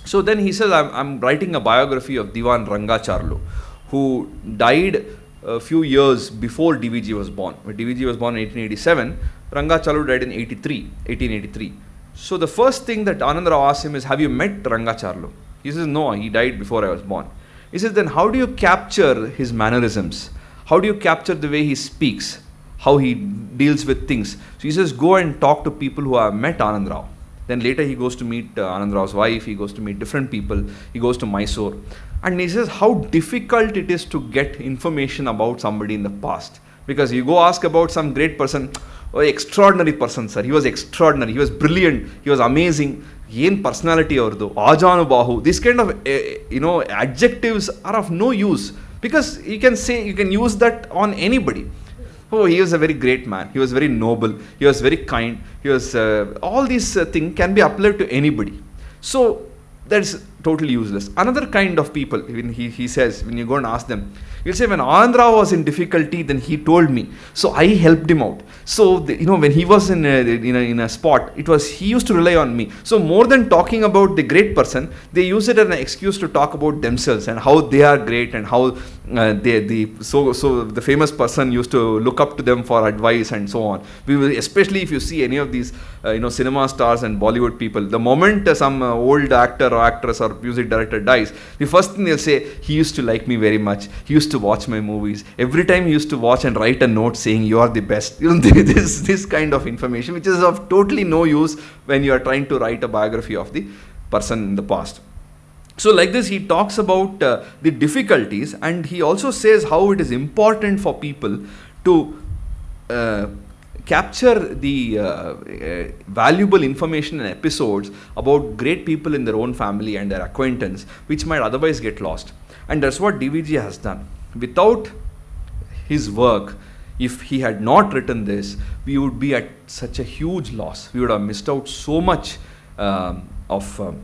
So then he says, I'm writing a biography of Diwan Rangacharlu, who died a few years before DVG was born. When DVG was born in 1887, Rangacharlu died in 1883. So the first thing that Anand Rao asked him is, have you met Rangacharlu? He says, no, he died before I was born. He says, then how do you capture his mannerisms? How do you capture the way he speaks? How he deals with things? So he says, go and talk to people who have met Anand Rao. Then later he goes to meet Anand Rao's wife, he goes to meet different people, he goes to Mysore. And he says how difficult it is to get information about somebody in the past. Because you go ask about some great person, oh, extraordinary person, sir. He was extraordinary, he was brilliant, he was amazing. Yen personality avardu, Ajanubahu. These kind of adjectives are of no use. Because you can use that on anybody. Oh, he was a very great man. He was very noble. He was very kind. He was all these things can be applied to anybody. So that's totally useless. Another kind of people, when he says, when you go and ask them, he'll say, when Andhra was in difficulty, then he told me, so I helped him out. So when he was in a spot, it was, he used to rely on me. So more than talking about the great person, they use it as an excuse to talk about themselves and how they are great, and how so the famous person used to look up to them for advice and so on. Especially if you see any of these cinema stars and Bollywood people, the moment some old actor or actress or music director dies, the first thing they'll say, he used to like me very much, he used to watch my movies, every time he used to watch and write a note saying you are the best. This kind of information, which is of totally no use when you are trying to write a biography of the person in the past. So like this, he talks about the difficulties, and he also says how it is important for people to capture the valuable information and episodes about great people in their own family and their acquaintance, which might otherwise get lost. And that's what DVG has done. Without his work, if he had not written this, we would be at such a huge loss. We would have missed out so much of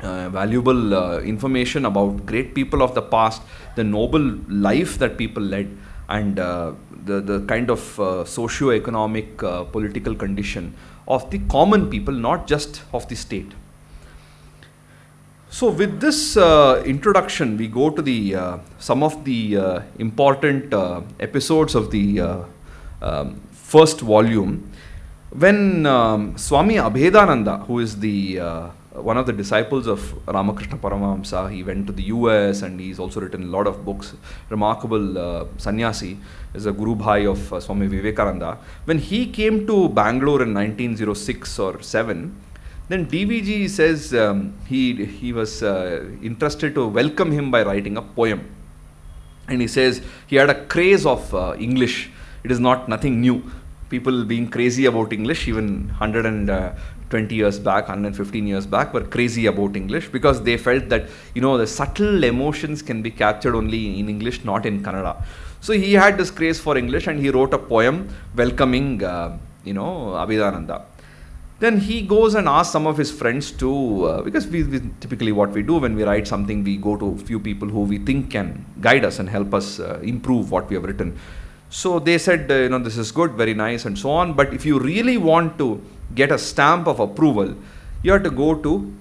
valuable information about great people of the past, the noble life that people led, and the kind of socio-economic political condition of the common people, not just of the state. So with this introduction, we go to the some of the important episodes of the first volume. When Swami Abhedananda, who is the one of the disciples of Ramakrishna Paramahamsa, he went to the US and he's also written a lot of books. Remarkable sannyasi, is a Guru Bhai of Swami Vivekananda. When he came to Bangalore in 1906 or 7, then DVG says he was interested to welcome him by writing a poem. And he says he had a craze of English. It is nothing new. People being crazy about English, even 120 years back, 115 years back, were crazy about English, because they felt that, the subtle emotions can be captured only in English, not in Kannada. So he had this craze for English, and he wrote a poem welcoming, Abhedananda. Then he goes and asks some of his friends to, because we typically what we do when we write something, we go to a few people who we think can guide us and help us improve what we have written. So they said, this is good, very nice, and so on. But if you really want to get a stamp of approval, you have to go to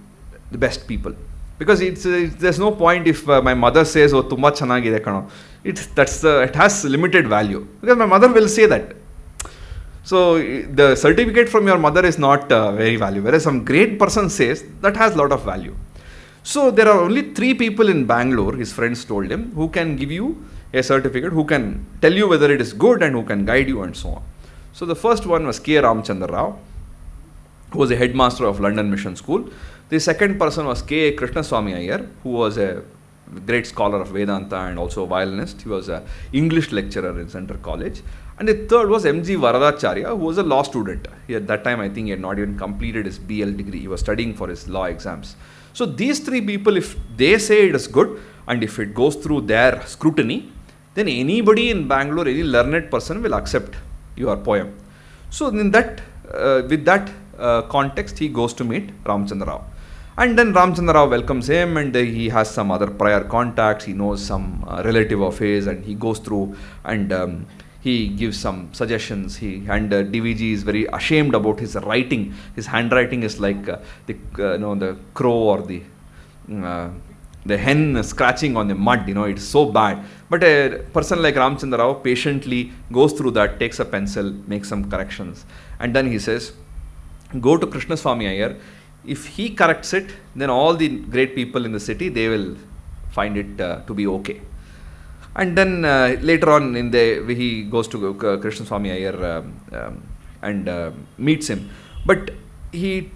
the best people. Because there's no point if my mother says, oh, tumma chanagide kano. It has limited value. Because my mother will say that. So the certificate from your mother is not very valuable. Whereas some great person says, that has a lot of value. So there are only 3 people in Bangalore, his friends told him, who can give you a certificate, who can tell you whether it is good and who can guide you and so on. So the first one was K. Ramchandra Rao, who was a headmaster of London Mission School. The second person was K. Krishnaswamy Iyer, who was a great scholar of Vedanta and also a violinist. He was an English lecturer in Central College. And the third was M.G. Varadacharya, who was a law student. At that time, I think he had not even completed his BL degree. He was studying for his law exams. So these 3 people, if they say it is good, and if it goes through their scrutiny, then anybody in Bangalore, any learned person will accept your poem. So in that, with that context, he goes to meet Ramchandra Rao. And then Ramchandra Rao welcomes him, and he has some other prior contacts. He knows some relative of his, and he goes through and he gives some suggestions. DVG is very ashamed about his writing. His handwriting is like the crow or the hen scratching on the mud. It's so bad. But a person like Ramchandra Rao patiently goes through that, takes a pencil, makes some corrections, and then he says, go to Krishnaswamy Iyer. If he corrects it, then all the great people in the city, they will find it to be okay. And then later on he goes to Krishnaswamy Iyer and meets him. But he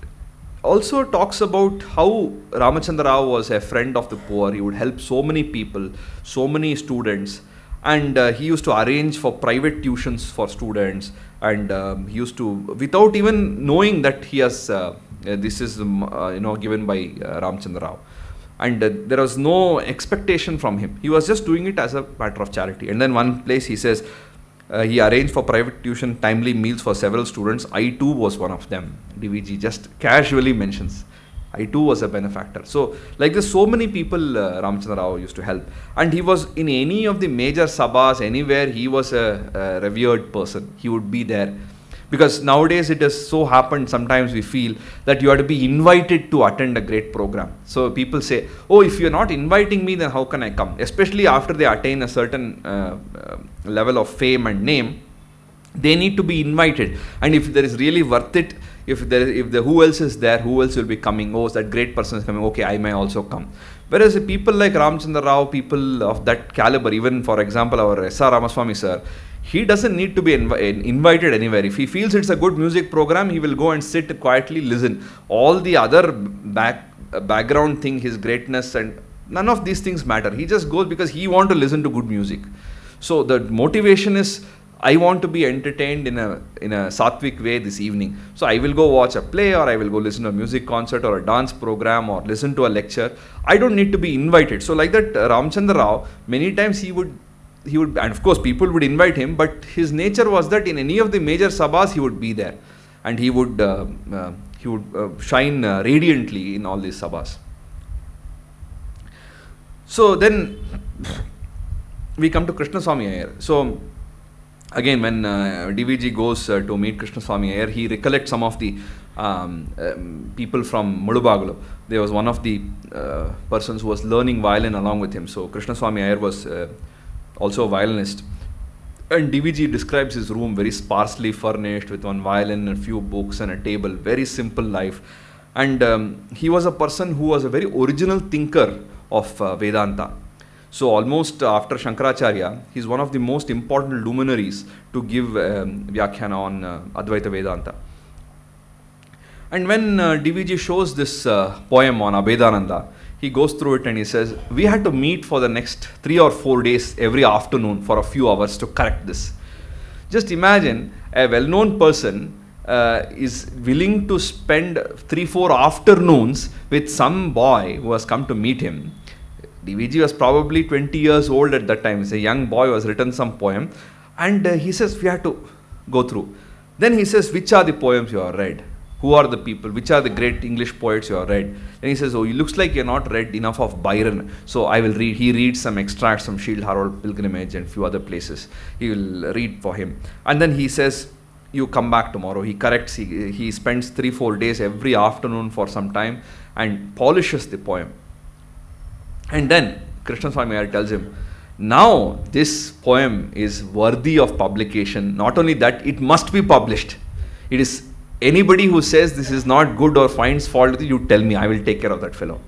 also talks about how Ramachandra Rao was a friend of the poor. He would help so many people, so many students, and he used to arrange for private tuitions for students, and he used to, without even knowing that he has this is given by Ramchandra Rao, and there was no expectation from him. He was just doing it as a matter of charity. And then one place he says he arranged for private tuition, timely meals for several students. I too was one of them. DVG just casually mentions I too was a benefactor. So like there's so many people Ramchandra Rao used to help, and he was in any of the major sabhas anywhere, he was a revered person. He would be there. Because nowadays it has so happened, sometimes we feel that you have to be invited to attend a great program. So people say, oh, if you're not inviting me, then how can I come? Especially after they attain a certain level of fame and name, they need to be invited. And if there is really worth it, if the who else is there, who else will be coming? Oh, that great person is coming, okay, I may also come. Whereas people like Ramchandra Rao, people of that caliber, even for example our S.R. Ramaswamy sir, he doesn't need to be invited anywhere. If he feels it's a good music program, he will go and sit quietly, listen. All the other background thing, his greatness, and none of these things matter. He just goes because he wants to listen to good music. So the motivation is, I want to be entertained in a sattvic way this evening. So I will go watch a play, or I will go listen to a music concert or a dance program, or listen to a lecture. I don't need to be invited. So like that, Ramchandra Rao, many times he would, and of course people would invite him, but his nature was that in any of the major sabhas he would be there, and he would shine radiantly in all these sabhas. So then we come to Krishnaswamy Iyer. So again, when DVG goes to meet Krishnaswamy Iyer, he recollects some of the people from Mudubagalu. There was one of the persons who was learning violin along with him. So Krishnaswamy Iyer was also a violinist. And DVG describes his room very sparsely furnished with one violin, a few books and a table. Very simple life. And he was a person who was a very original thinker of Vedanta. So almost after Shankaracharya, he is one of the most important luminaries to give Vyakhyana on Advaita Vedanta. And when DVG shows this poem on Abhedananda, he goes through it and he says, we had to meet for the next 3 or 4 days every afternoon for a few hours to correct this. Just imagine a well-known person is willing to spend 3-4 afternoons with some boy who has come to meet him. DVG was probably 20 years old at that time. He's a young boy who has written some poem, and he says, we have to go through. Then he says, which are the poems you have read? Who are the people? Which are the great English poets you have read? Then he says, oh, it looks like you're not read enough of Byron, so I will read. He reads some extracts from Shield Harold Pilgrimage and few other places. He will read for him. And then he says, you come back tomorrow. He corrects, he spends 3-4 days every afternoon for some time and polishes the poem. And then Krishnaswamy Iyer tells him, now this poem is worthy of publication. Not only that, it must be published. It is anybody who says this is not good or finds fault with it, you tell me, I will take care of that fellow.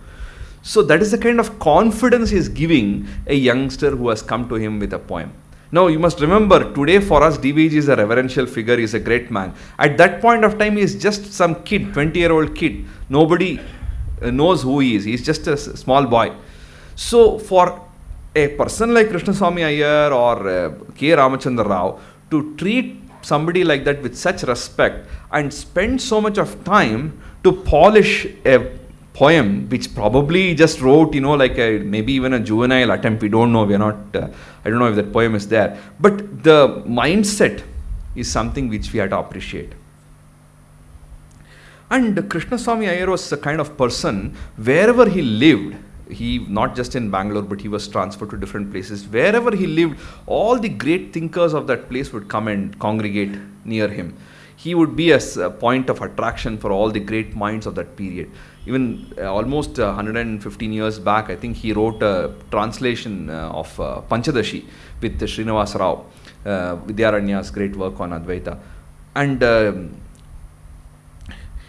So that is the kind of confidence he is giving a youngster who has come to him with a poem. Now you must remember, today for us DVG is a reverential figure, he is a great man. At that point of time he is just some kid, 20-year-old kid. Nobody knows who he is. He is just a small boy. So for a person like Krishnaswamy Iyer or K. Ramachandra Rao to treat somebody like that with such respect and spend so much of time to polish a poem which probably just wrote, like maybe even a juvenile attempt, we don't know, we are not, I don't know if that poem is there, but the mindset is something which we have to appreciate. And Krishnaswamy Iyer was a kind of person, wherever he lived, he not just in Bengaluru, but he was transferred to different places. Wherever he lived, all the great thinkers of that place would come and congregate near him. He would be a point of attraction for all the great minds of that period. Even almost 115 years back, I think he wrote a translation of Panchadashi with Srinivas Rao, Vidyaranya's great work on Advaita. And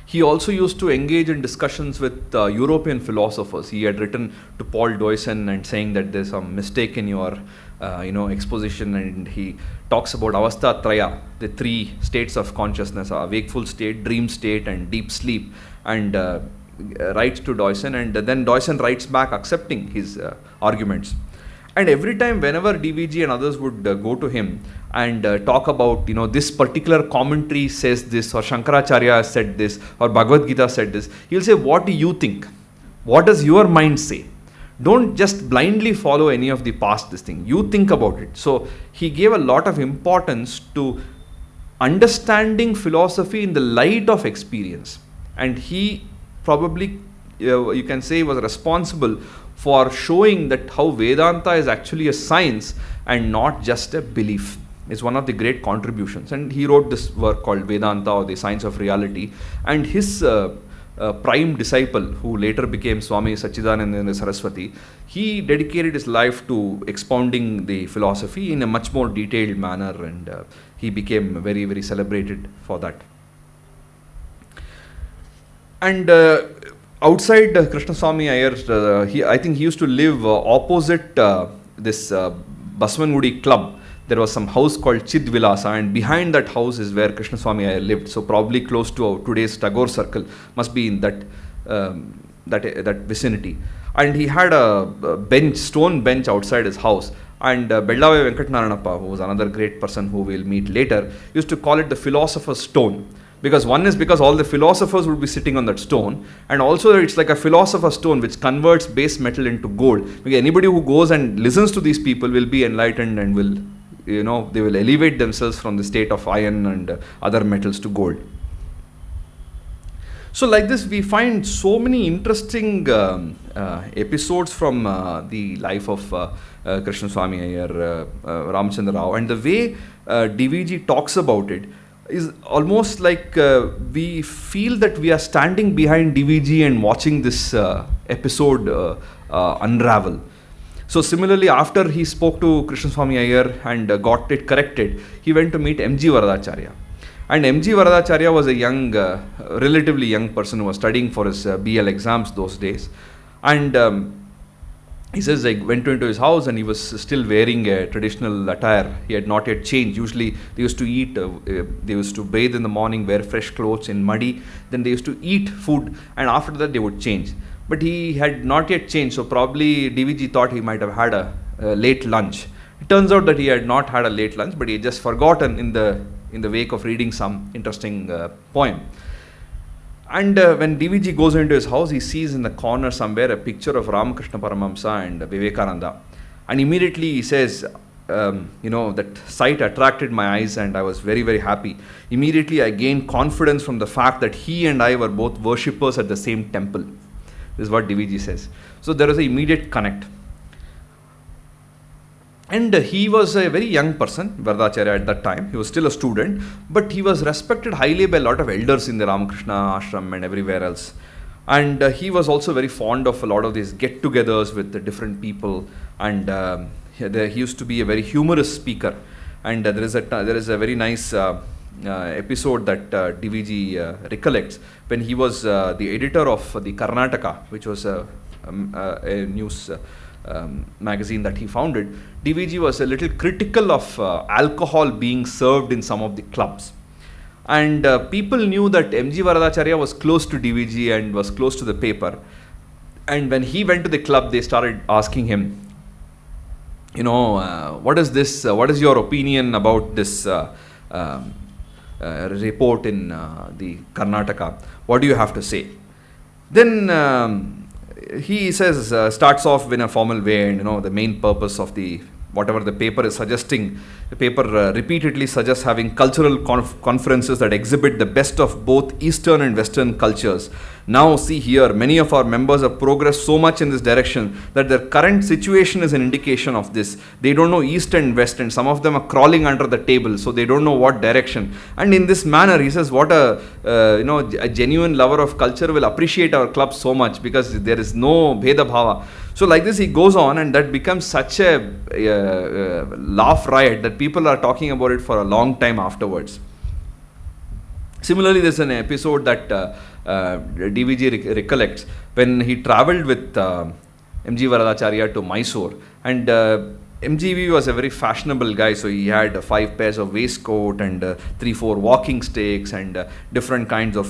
he also used to engage in discussions with European philosophers. He had written to Paul Deussen and saying that there's some mistake in your exposition, and he talks about Avastha Traya, the 3 states of consciousness, a wakeful state, dream state and deep sleep, and writes to Deussen, and then Deussen writes back accepting his arguments. And every time whenever DVG and others would go to him and talk about, this particular commentary says this, or Shankaracharya said this, or Bhagavad Gita said this, he'll say, what do you think? What does your mind say? Don't just blindly follow any of the past this thing. You think about it. So he gave a lot of importance to understanding philosophy in the light of experience. And he probably you can say, was responsible for showing that how Vedanta is actually a science and not just a belief. It's one of the great contributions. And he wrote this work called Vedanta, or the Science of Reality. And his prime disciple, who later became Swami Sachidananda Saraswati, he dedicated his life to expounding the philosophy in a much more detailed manner, and he became very, very celebrated for that. And outside Krishnaswamy Iyer, I think he used to live opposite this Basavangudi club. There was some house called Chidvilasa, and behind that house is where Krishnaswamy Iyer lived. So probably close to today's Tagore Circle, must be in that vicinity. And he had a bench, stone bench outside his house. And Bellave Venkatanaranappa, who was another great person who we'll meet later, used to call it the philosopher's stone. Because all the philosophers would be sitting on that stone, and also it's like a philosopher's stone which converts base metal into gold. Because anybody who goes and listens to these people will be enlightened and will, they will elevate themselves from the state of iron and other metals to gold. So like this, we find so many interesting episodes from the life of Krishnaswamy Iyer, Ramchandra Rao, and the way DVG talks about it is almost like we feel that we are standing behind DVG and watching this episode unravel. So similarly, after he spoke to Krishnaswamy Iyer and got it corrected, he went to meet M.G. Varadacharya. And M.G. Varadacharya was a young, relatively young person who was studying for his BL exams those days. And he says, I went into his house and he was still wearing a traditional attire. He had not yet changed. Usually they used to eat, they used to bathe in the morning, wear fresh clothes in muddy. Then they used to eat food, and after that they would change. But he had not yet changed, so probably DVG thought he might have had a late lunch. It turns out that he had not had a late lunch, but he had just forgotten in the wake of reading some interesting poem. And when DVG goes into his house, he sees in the corner somewhere a picture of Ramakrishna Paramahamsa and Vivekananda. And immediately he says, that sight attracted my eyes and I was very, very happy. Immediately I gained confidence from the fact that he and I were both worshippers at the same temple. This is what DVG says. So there is an immediate connect. And he was a very young person, Varadacharya, at that time. He was still a student, but he was respected highly by a lot of elders in the Ramakrishna ashram and everywhere else. And he was also very fond of a lot of these get-togethers with the different people. And he used to be a very humorous speaker. And there is a very nice episode that DVG recollects when he was the editor of the Karnataka, which was a news magazine that he founded. DVG was a little critical of alcohol being served in some of the clubs. And people knew that M.G. Varadacharya was close to DVG and was close to the paper. And when he went to the club, they started asking him, what is this? What is your opinion about this report in the Karnataka? What do you have to say? Then he says, starts off in a formal way, and the main purpose of whatever the paper is suggesting. The paper repeatedly suggests having cultural conferences that exhibit the best of both Eastern and Western cultures. Now see here, many of our members have progressed so much in this direction that their current situation is an indication of this. They don't know East and West, and some of them are crawling under the table, so they don't know what direction. And in this manner, he says, what a genuine lover of culture will appreciate our club so much, because there is no Bheda Bhava. So like this he goes on, and that becomes such a laugh riot that people are talking about it for a long time afterwards. Similarly, there's an episode that DVG recollects when he travelled with M.G. Varadacharya to Mysore, and MGV was a very fashionable guy, so he had 5 pairs of waistcoat and 3-4 walking sticks and different kinds of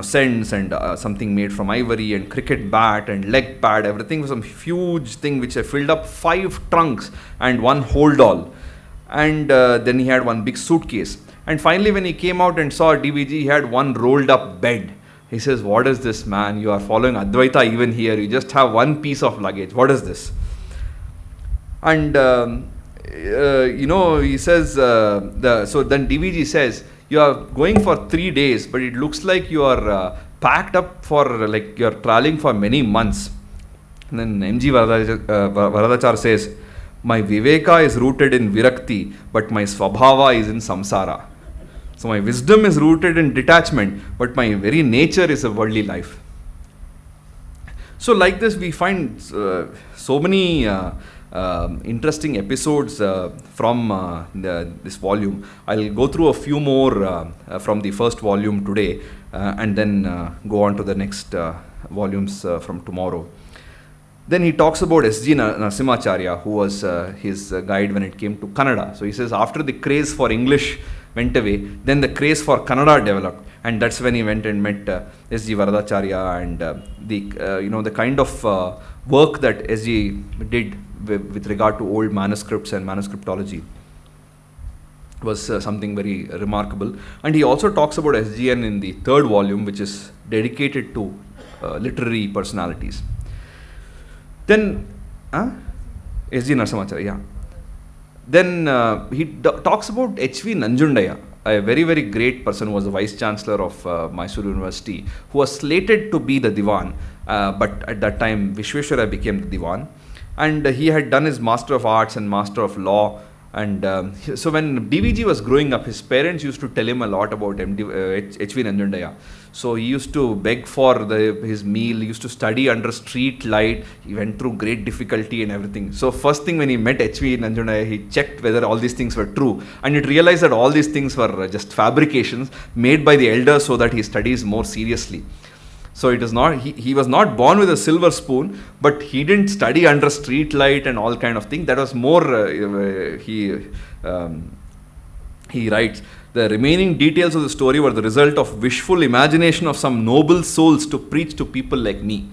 scents and something made from ivory and cricket bat and leg pad. Everything was some huge thing which filled up 5 trunks and 1 hold all. And then he had 1 big suitcase. And finally, when he came out and saw DVG, he had 1 rolled up bed. He says, "What is this, man? You are following Advaita even here. You just have 1 piece of luggage. What is this?" And he says, so then DVG says, "You are going for 3 days, but it looks like you are packed up for like you're traveling for many months. And then M.G. Varadachar says, my Viveka is rooted in Virakti, but my Swabhava is in Samsara. So my wisdom is rooted in detachment, but my very nature is a worldly life. So like this, we find so many interesting episodes from this volume. I'll go through a few more from the first volume today and then go on to the next volumes from tomorrow. Then he talks about S.G. Narasimhacharya, who was his guide when it came to Kannada. So he says after the craze for English went away, then the craze for Kannada developed, and that's when he went and met S.G. Varadacharya, and the kind of work that S.G. did with regard to old manuscripts and manuscriptology was something very remarkable. And he also talks about SGN in the third volume, which is dedicated to literary personalities. Then S.G. Narasimhacharya, yeah. Then he talks about H.V. Nanjundaya, a very, very great person who was the Vice Chancellor of Mysore University, who was slated to be the Diwan, but at that time Vishweshwaraya became the Diwan. And he had done his Master of Arts and Master of Law. And so when DVG was growing up, his parents used to tell him a lot about H.V. Nanjundaya. So he used to beg for his meal, he used to study under street light, he went through great difficulty and everything. So first thing when he met H.V. Nanjundaya, he checked whether all these things were true. And it realized that all these things were just fabrications made by the elders so that he studies more seriously. So it is not, he was not born with a silver spoon, but he didn't study under street light and all kind of thing. That was more, he writes, the remaining details of the story were the result of wishful imagination of some noble souls to preach to people like me.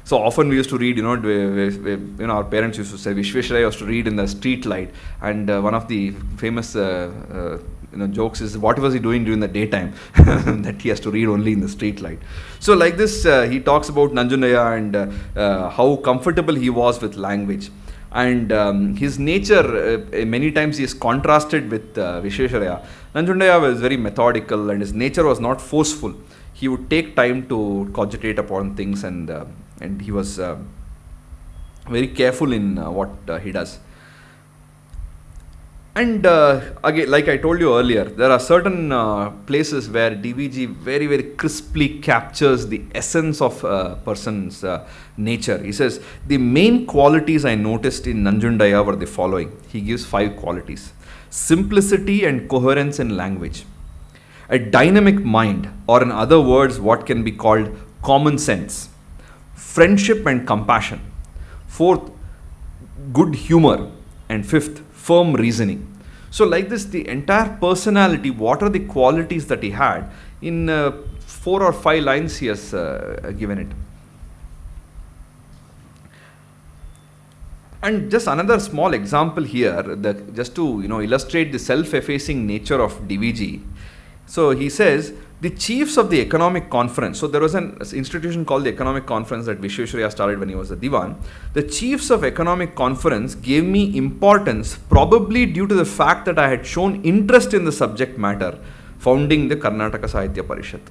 So often we used to read, our parents used to say, Vishweshwaraya used to read in the street light. And one of the famous jokes is, what was he doing during the daytime that he has to read only in the street light. So like this, he talks about Nanjundaya and how comfortable he was with language. And his nature, many times he is contrasted with Vishweshwaraya. Nanjundaya was very methodical and his nature was not forceful. He would take time to cogitate upon things, and he was very careful in what he does. And again, like I told you earlier, there are certain places where DVG very, very crisply captures the essence of a person's nature. He says, the main qualities I noticed in Nanjundaya were the following. He gives 5 qualities. Simplicity and coherence in language. A dynamic mind, or in other words, what can be called common sense. Friendship and compassion. 4th, good humor. And 5th, firm reasoning. So like this, the entire personality, what are the qualities that he had? In 4 or 5 lines he has given it. And just another small example here, just to illustrate the self-effacing nature of DVG. So he says, the chiefs of the economic conference, so there was an institution called the economic conference that Vishweshwaraya started when he was a Diwan. The chiefs of economic conference gave me importance, probably due to the fact that I had shown interest in the subject matter, founding the Karnataka Sahitya Parishad.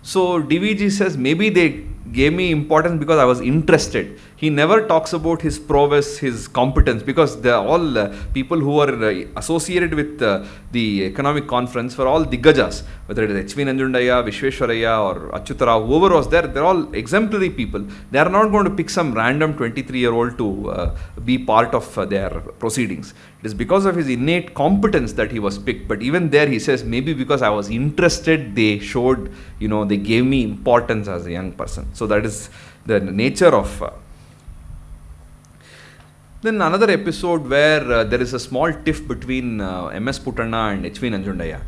So DVG says maybe they gave me importance because I was interested. He never talks about his prowess, his competence, because they're all people who are associated with the economic conference were all Diggajas, whether it is H.V. Nanjundaya, Vishweshwaraya or Achyutarao, whoever was there, they're all exemplary people. They are not going to pick some random 23-year-old to be part of their proceedings. It is because of his innate competence that he was picked. But even there he says, maybe because I was interested, they showed, they gave me importance as a young person. So that is the nature of... Then another episode where there is a small tiff between M.S. Puttanna and H.V. Nanjundaya.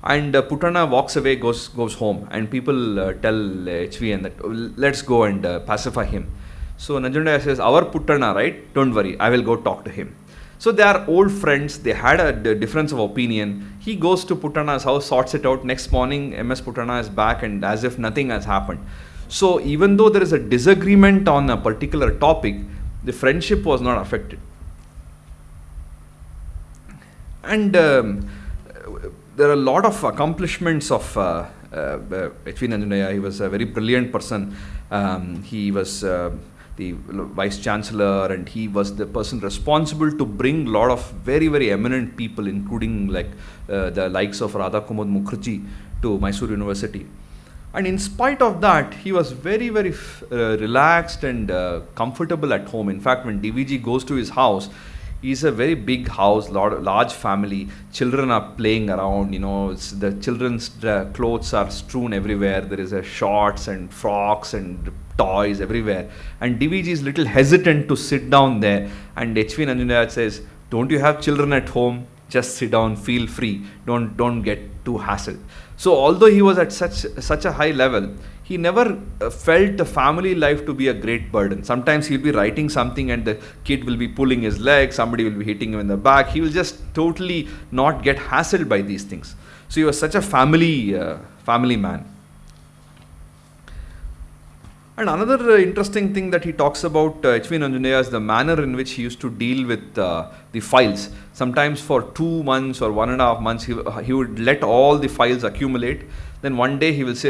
And Puttanna walks away, goes home, and people tell H.V. and that, let's go and pacify him. So Nanjundaya says, our Puttanna, right? Don't worry, I will go talk to him. So they are old friends, they had a difference of opinion. He goes to Puttanna's house, sorts it out. Next morning, M.S. Puttanna is back and as if nothing has happened. So even though there is a disagreement on a particular topic, the friendship was not affected. And there are a lot of accomplishments of H.V. Nanjanaya. He was a very brilliant person. He was the vice chancellor, and he was the person responsible to bring a lot of very, very eminent people, including like the likes of Radhakumar Mukherjee, to Mysore University. And in spite of that, he was very, very relaxed and comfortable at home. In fact, when DVG goes to his house, it's a very big house, large family. Children are playing around, the children's clothes are strewn everywhere. There is shorts and frocks and toys everywhere. And DVG is little hesitant to sit down there. And H.V. Nanjanaya says, don't you have children at home? Just sit down, feel free. Don't get too hassled. So although he was at such a high level, he never felt the family life to be a great burden. Sometimes he'll be writing something and the kid will be pulling his leg, somebody will be hitting him in the back. He will just totally not get hassled by these things. So he was such a family man. And another interesting thing that he talks about H.V. Nanjanaya is the manner in which he used to deal with the files. Sometimes for 2 months or 1.5 months, he would let all the files accumulate. Then one day he will say,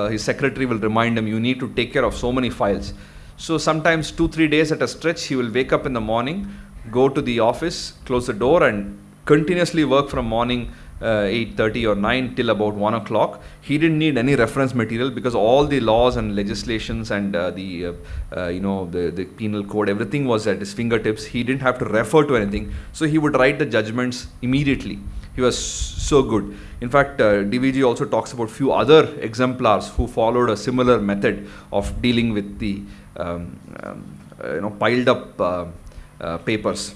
his secretary will remind him, you need to take care of so many files. So sometimes 2-3 days at a stretch, he will wake up in the morning, go to the office, close the door, and continuously work from morning 8:30 or 9 till about 1 o'clock. He didn't need any reference material because all the laws and legislations and the penal code, everything was at his fingertips. He didn't have to refer to anything. So he would write the judgments immediately. He was so good. In fact, DVG also talks about few other exemplars who followed a similar method of dealing with the piled up papers.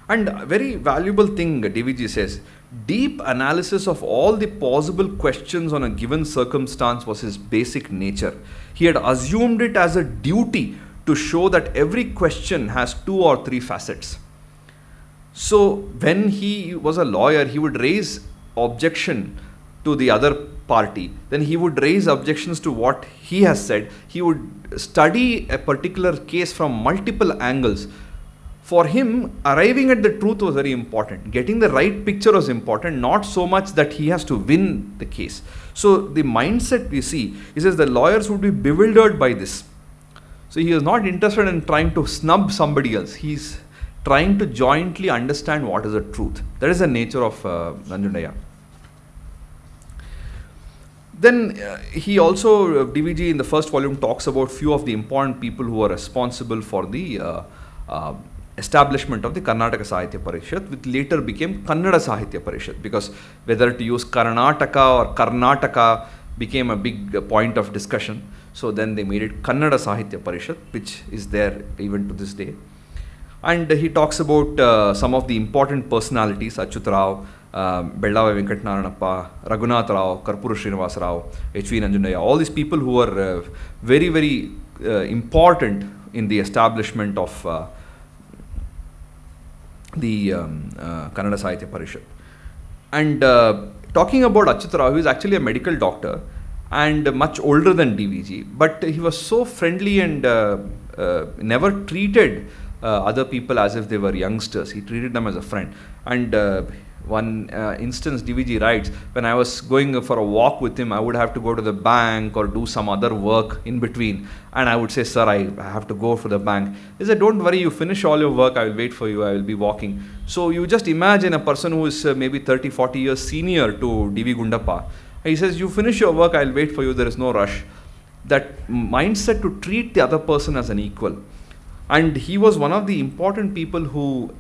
And a very valuable thing DVG says, deep analysis of all the possible questions on a given circumstance was his basic nature. He had assumed it as a duty to show that every question has 2 or 3 facets. So when he was a lawyer, he would raise objection to the other party. Then he would raise objections to what he has said. He would study a particular case from multiple angles. For him, arriving at the truth was very important. Getting the right picture was important, not so much that he has to win the case. So the mindset we see, he says the lawyers would be bewildered by this. So he is not interested in trying to snub somebody else. He's trying to jointly understand what is the truth. That is the nature of Nanjanaya. Then he also, DVG in the first volume talks about few of the important people who are responsible for the establishment of the Karnataka Sahitya Parishad, which later became Kannada Sahitya Parishad, because whether to use Karnataka or Karnataka became a big point of discussion. So then they made it Kannada Sahitya Parishad, which is there even to this day. And he talks about some of the important personalities, Achyut Rao, Bellava Venkatanaranappa, Raghunath Rao, Karpuru Srinivasa Rao, H.V. Nanjanaya, all these people who were very, very important in the establishment of the Kannada Sahitya Parishad. And talking about Achyut Rao, he was actually a medical doctor and much older than DVG, but he was so friendly and never treated other people as if they were youngsters. He treated them as a friend. And one instance DVG writes, when I was going for a walk with him, I would have to go to the bank or do some other work in between. And I would say, sir, I have to go for the bank. He said, don't worry, you finish all your work, I will wait for you, I will be walking. So you just imagine a person who is maybe 30-40 years senior to D.V. Gundappa. He says, you finish your work, I will wait for you, there is no rush. That mindset to treat the other person as an equal. And he was one of the important people who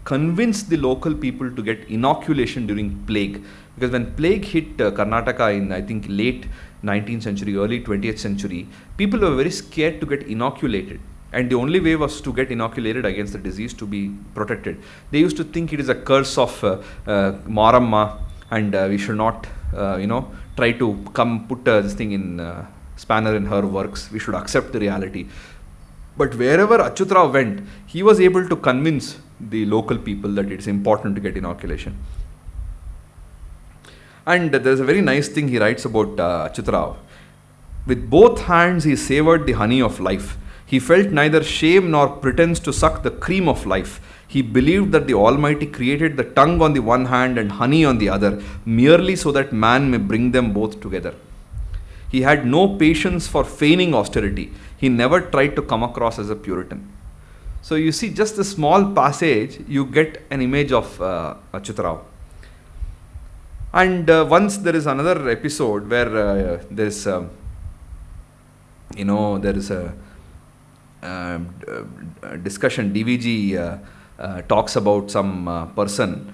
convinced the local people to get inoculation during plague. Because when plague hit Karnataka in, I think, late 19th century, early 20th century, people were very scared to get inoculated. And the only way was to get inoculated against the disease to be protected. They used to think it is a curse of Maramma, and we should not, try to come put this thing in spanner in her works. We should accept the reality. But wherever Achyut Rao went, he was able to convince the local people that it's important to get inoculation. And there's a very nice thing he writes about Achyut Rao. With both hands he savored the honey of life. He felt neither shame nor pretense to suck the cream of life. He believed that the Almighty created the tongue on the one hand and honey on the other, merely so that man may bring them both together. He had no patience for feigning austerity. He never tried to come across as a Puritan. So you see, just a small passage, you get an image of Achyutarao. And once there is another episode where there is a discussion. DVG talks about some person.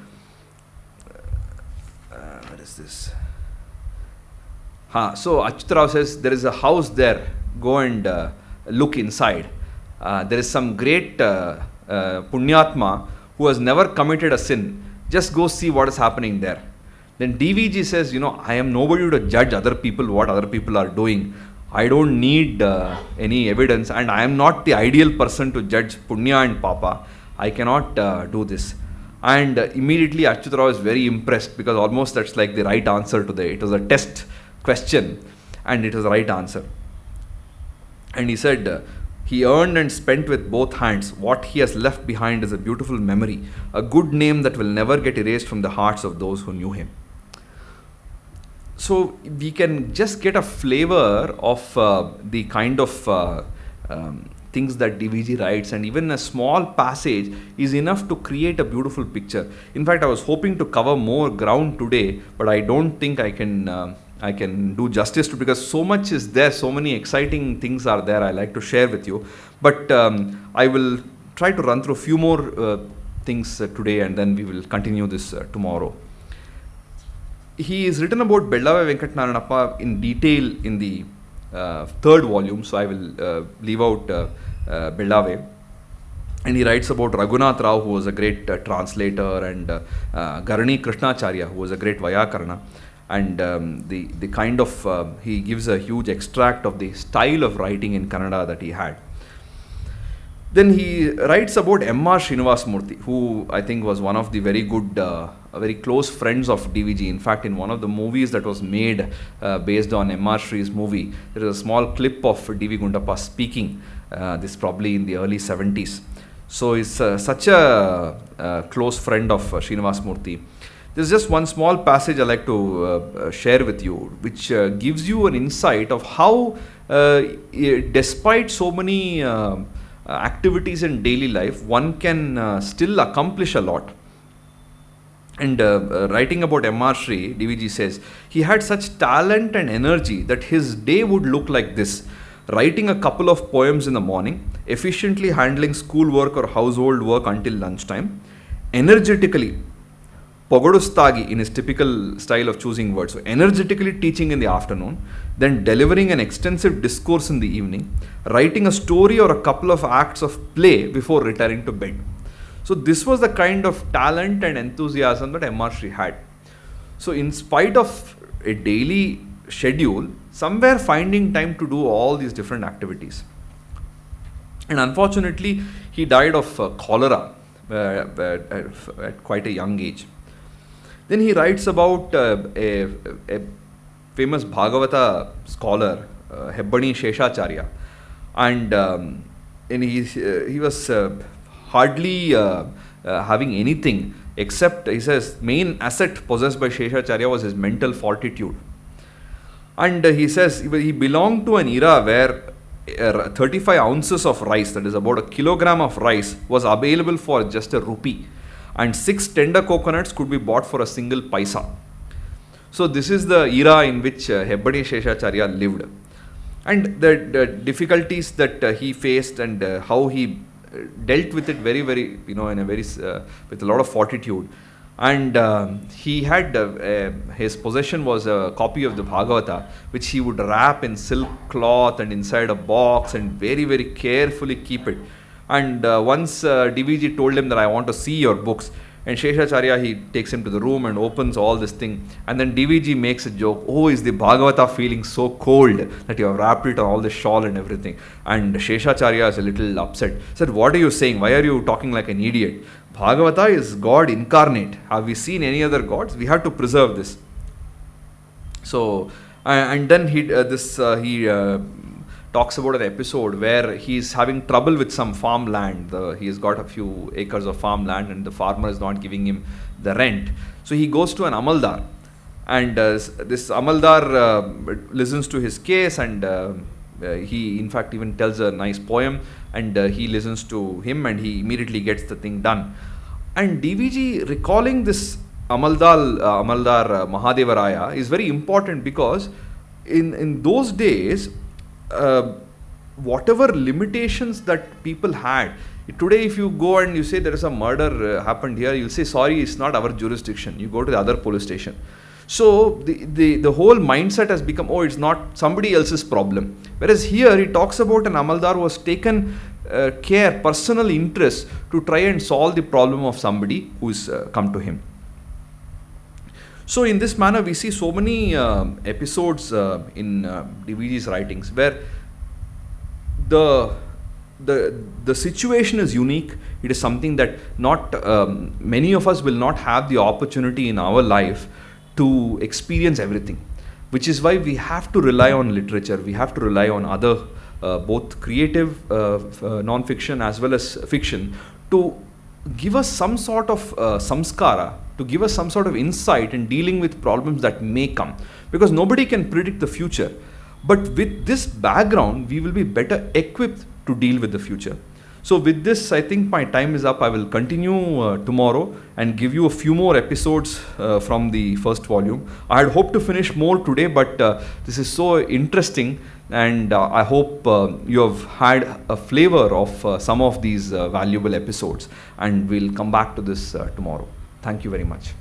What is this? So Achyutarao says, there is a house there, go and look inside. There is some great Punyatma who has never committed a sin. Just go see what is happening there. Then DVG says, I am nobody to judge other people, what other people are doing. I don't need any evidence, and I am not the ideal person to judge Punya and Papa. I cannot do this. And immediately Achyutarao is very impressed, because almost that's like the right answer it was a test question, and it was the right answer. And he said, he earned and spent with both hands. What he has left behind is a beautiful memory, a good name that will never get erased from the hearts of those who knew him. So we can just get a flavor of the kind of things that DVG writes, and even a small passage is enough to create a beautiful picture. In fact, I was hoping to cover more ground today, but I don't think I can do justice to, because so much is there, so many exciting things are there I like to share with you. But I will try to run through a few more things today, and then we will continue this tomorrow. He is written about Bellave Venkatanaranappa in detail in the third volume, so I will leave out Bellave. And he writes about Raghunath Rao, who was a great translator, and Garani Krishnacharya, who was a great Vayakarana. And the kind of, he gives a huge extract of the style of writing in Kannada that he had. Then he writes about M.R. Srinivasmurthy, who I think was one of the very good, very close friends of DVG. In fact, in one of the movies that was made based on M.R. Sri's movie, there is a small clip of D.V. Gundappa speaking, this probably in the early 70s. So he's such a close friend of Srinivasmurthy. There's just one small passage I like to share with you, which gives you an insight of how, despite so many activities in daily life, one can still accomplish a lot. And writing about M.R. Sri, DVG says, he had such talent and energy that his day would look like this: writing a couple of poems in the morning, efficiently handling schoolwork or household work until lunchtime, energetically, Pogodustagi in his typical style of choosing words, so energetically teaching in the afternoon, then delivering an extensive discourse in the evening, writing a story or a couple of acts of play before retiring to bed. So this was the kind of talent and enthusiasm that M.R. Sri had. So in spite of a daily schedule, somewhere finding time to do all these different activities. And unfortunately, he died of cholera at quite a young age. Then he writes about a famous Bhagavata scholar, Hebbani Sheshacharya, and he was hardly having anything except, he says, main asset possessed by Sheshacharya was his mental fortitude. And he says he belonged to an era where 35 ounces of rice, that is about a kilogram of rice, was available for just a rupee, and 6 tender coconuts could be bought for a single paisa. So this is the era in which Hebbani Sheshacharya lived, and the difficulties that he faced, and how he dealt with it very, very, in a very with a lot of fortitude. And he had his possession was a copy of the Bhagavata, which he would wrap in silk cloth and inside a box and very, very carefully keep it. And once DVG told him that I want to see your books, and Sheshacharya, he takes him to the room and opens all this thing, and then DVG makes a joke, oh, is the Bhagavata feeling so cold that you have wrapped it on all the shawl and everything? And Sheshacharya is a little upset, said, what are you saying? Why are you talking like an idiot? Bhagavata is God incarnate. Have we seen any other gods? We have to preserve this. So, and then he talks about an episode where he's having trouble with some farmland. He's got a few acres of farmland and the farmer is not giving him the rent. So he goes to an amaldar, and this amaldar listens to his case, and he in fact even tells a nice poem, and he listens to him and he immediately gets the thing done. And DVG recalling this amaldar Mahadevaraya is very important, because in those days, whatever limitations that people had, today if you go and you say there is a murder happened here, you'll say sorry, it's not our jurisdiction, you go to the other police station. So the whole mindset has become, oh, it's not somebody else's problem. Whereas here he talks about an amaldar who has taken care, personal interest to try and solve the problem of somebody who's come to him. So in this manner we see so many episodes in DVG's writings where the situation is unique. It is something that not many of us will not have the opportunity in our life to experience everything, which is why we have to rely on literature. We have to rely on other both creative non-fiction as well as fiction to give us some sort of samskara, to give us some sort of insight in dealing with problems that may come, because nobody can predict the future. But with this background, we will be better equipped to deal with the future. So with this, I think my time is up. I will continue tomorrow and give you a few more episodes from the first volume. I had hoped to finish more today, but this is so interesting, and I hope you have had a flavor of some of these valuable episodes, and we'll come back to this tomorrow. Thank you very much.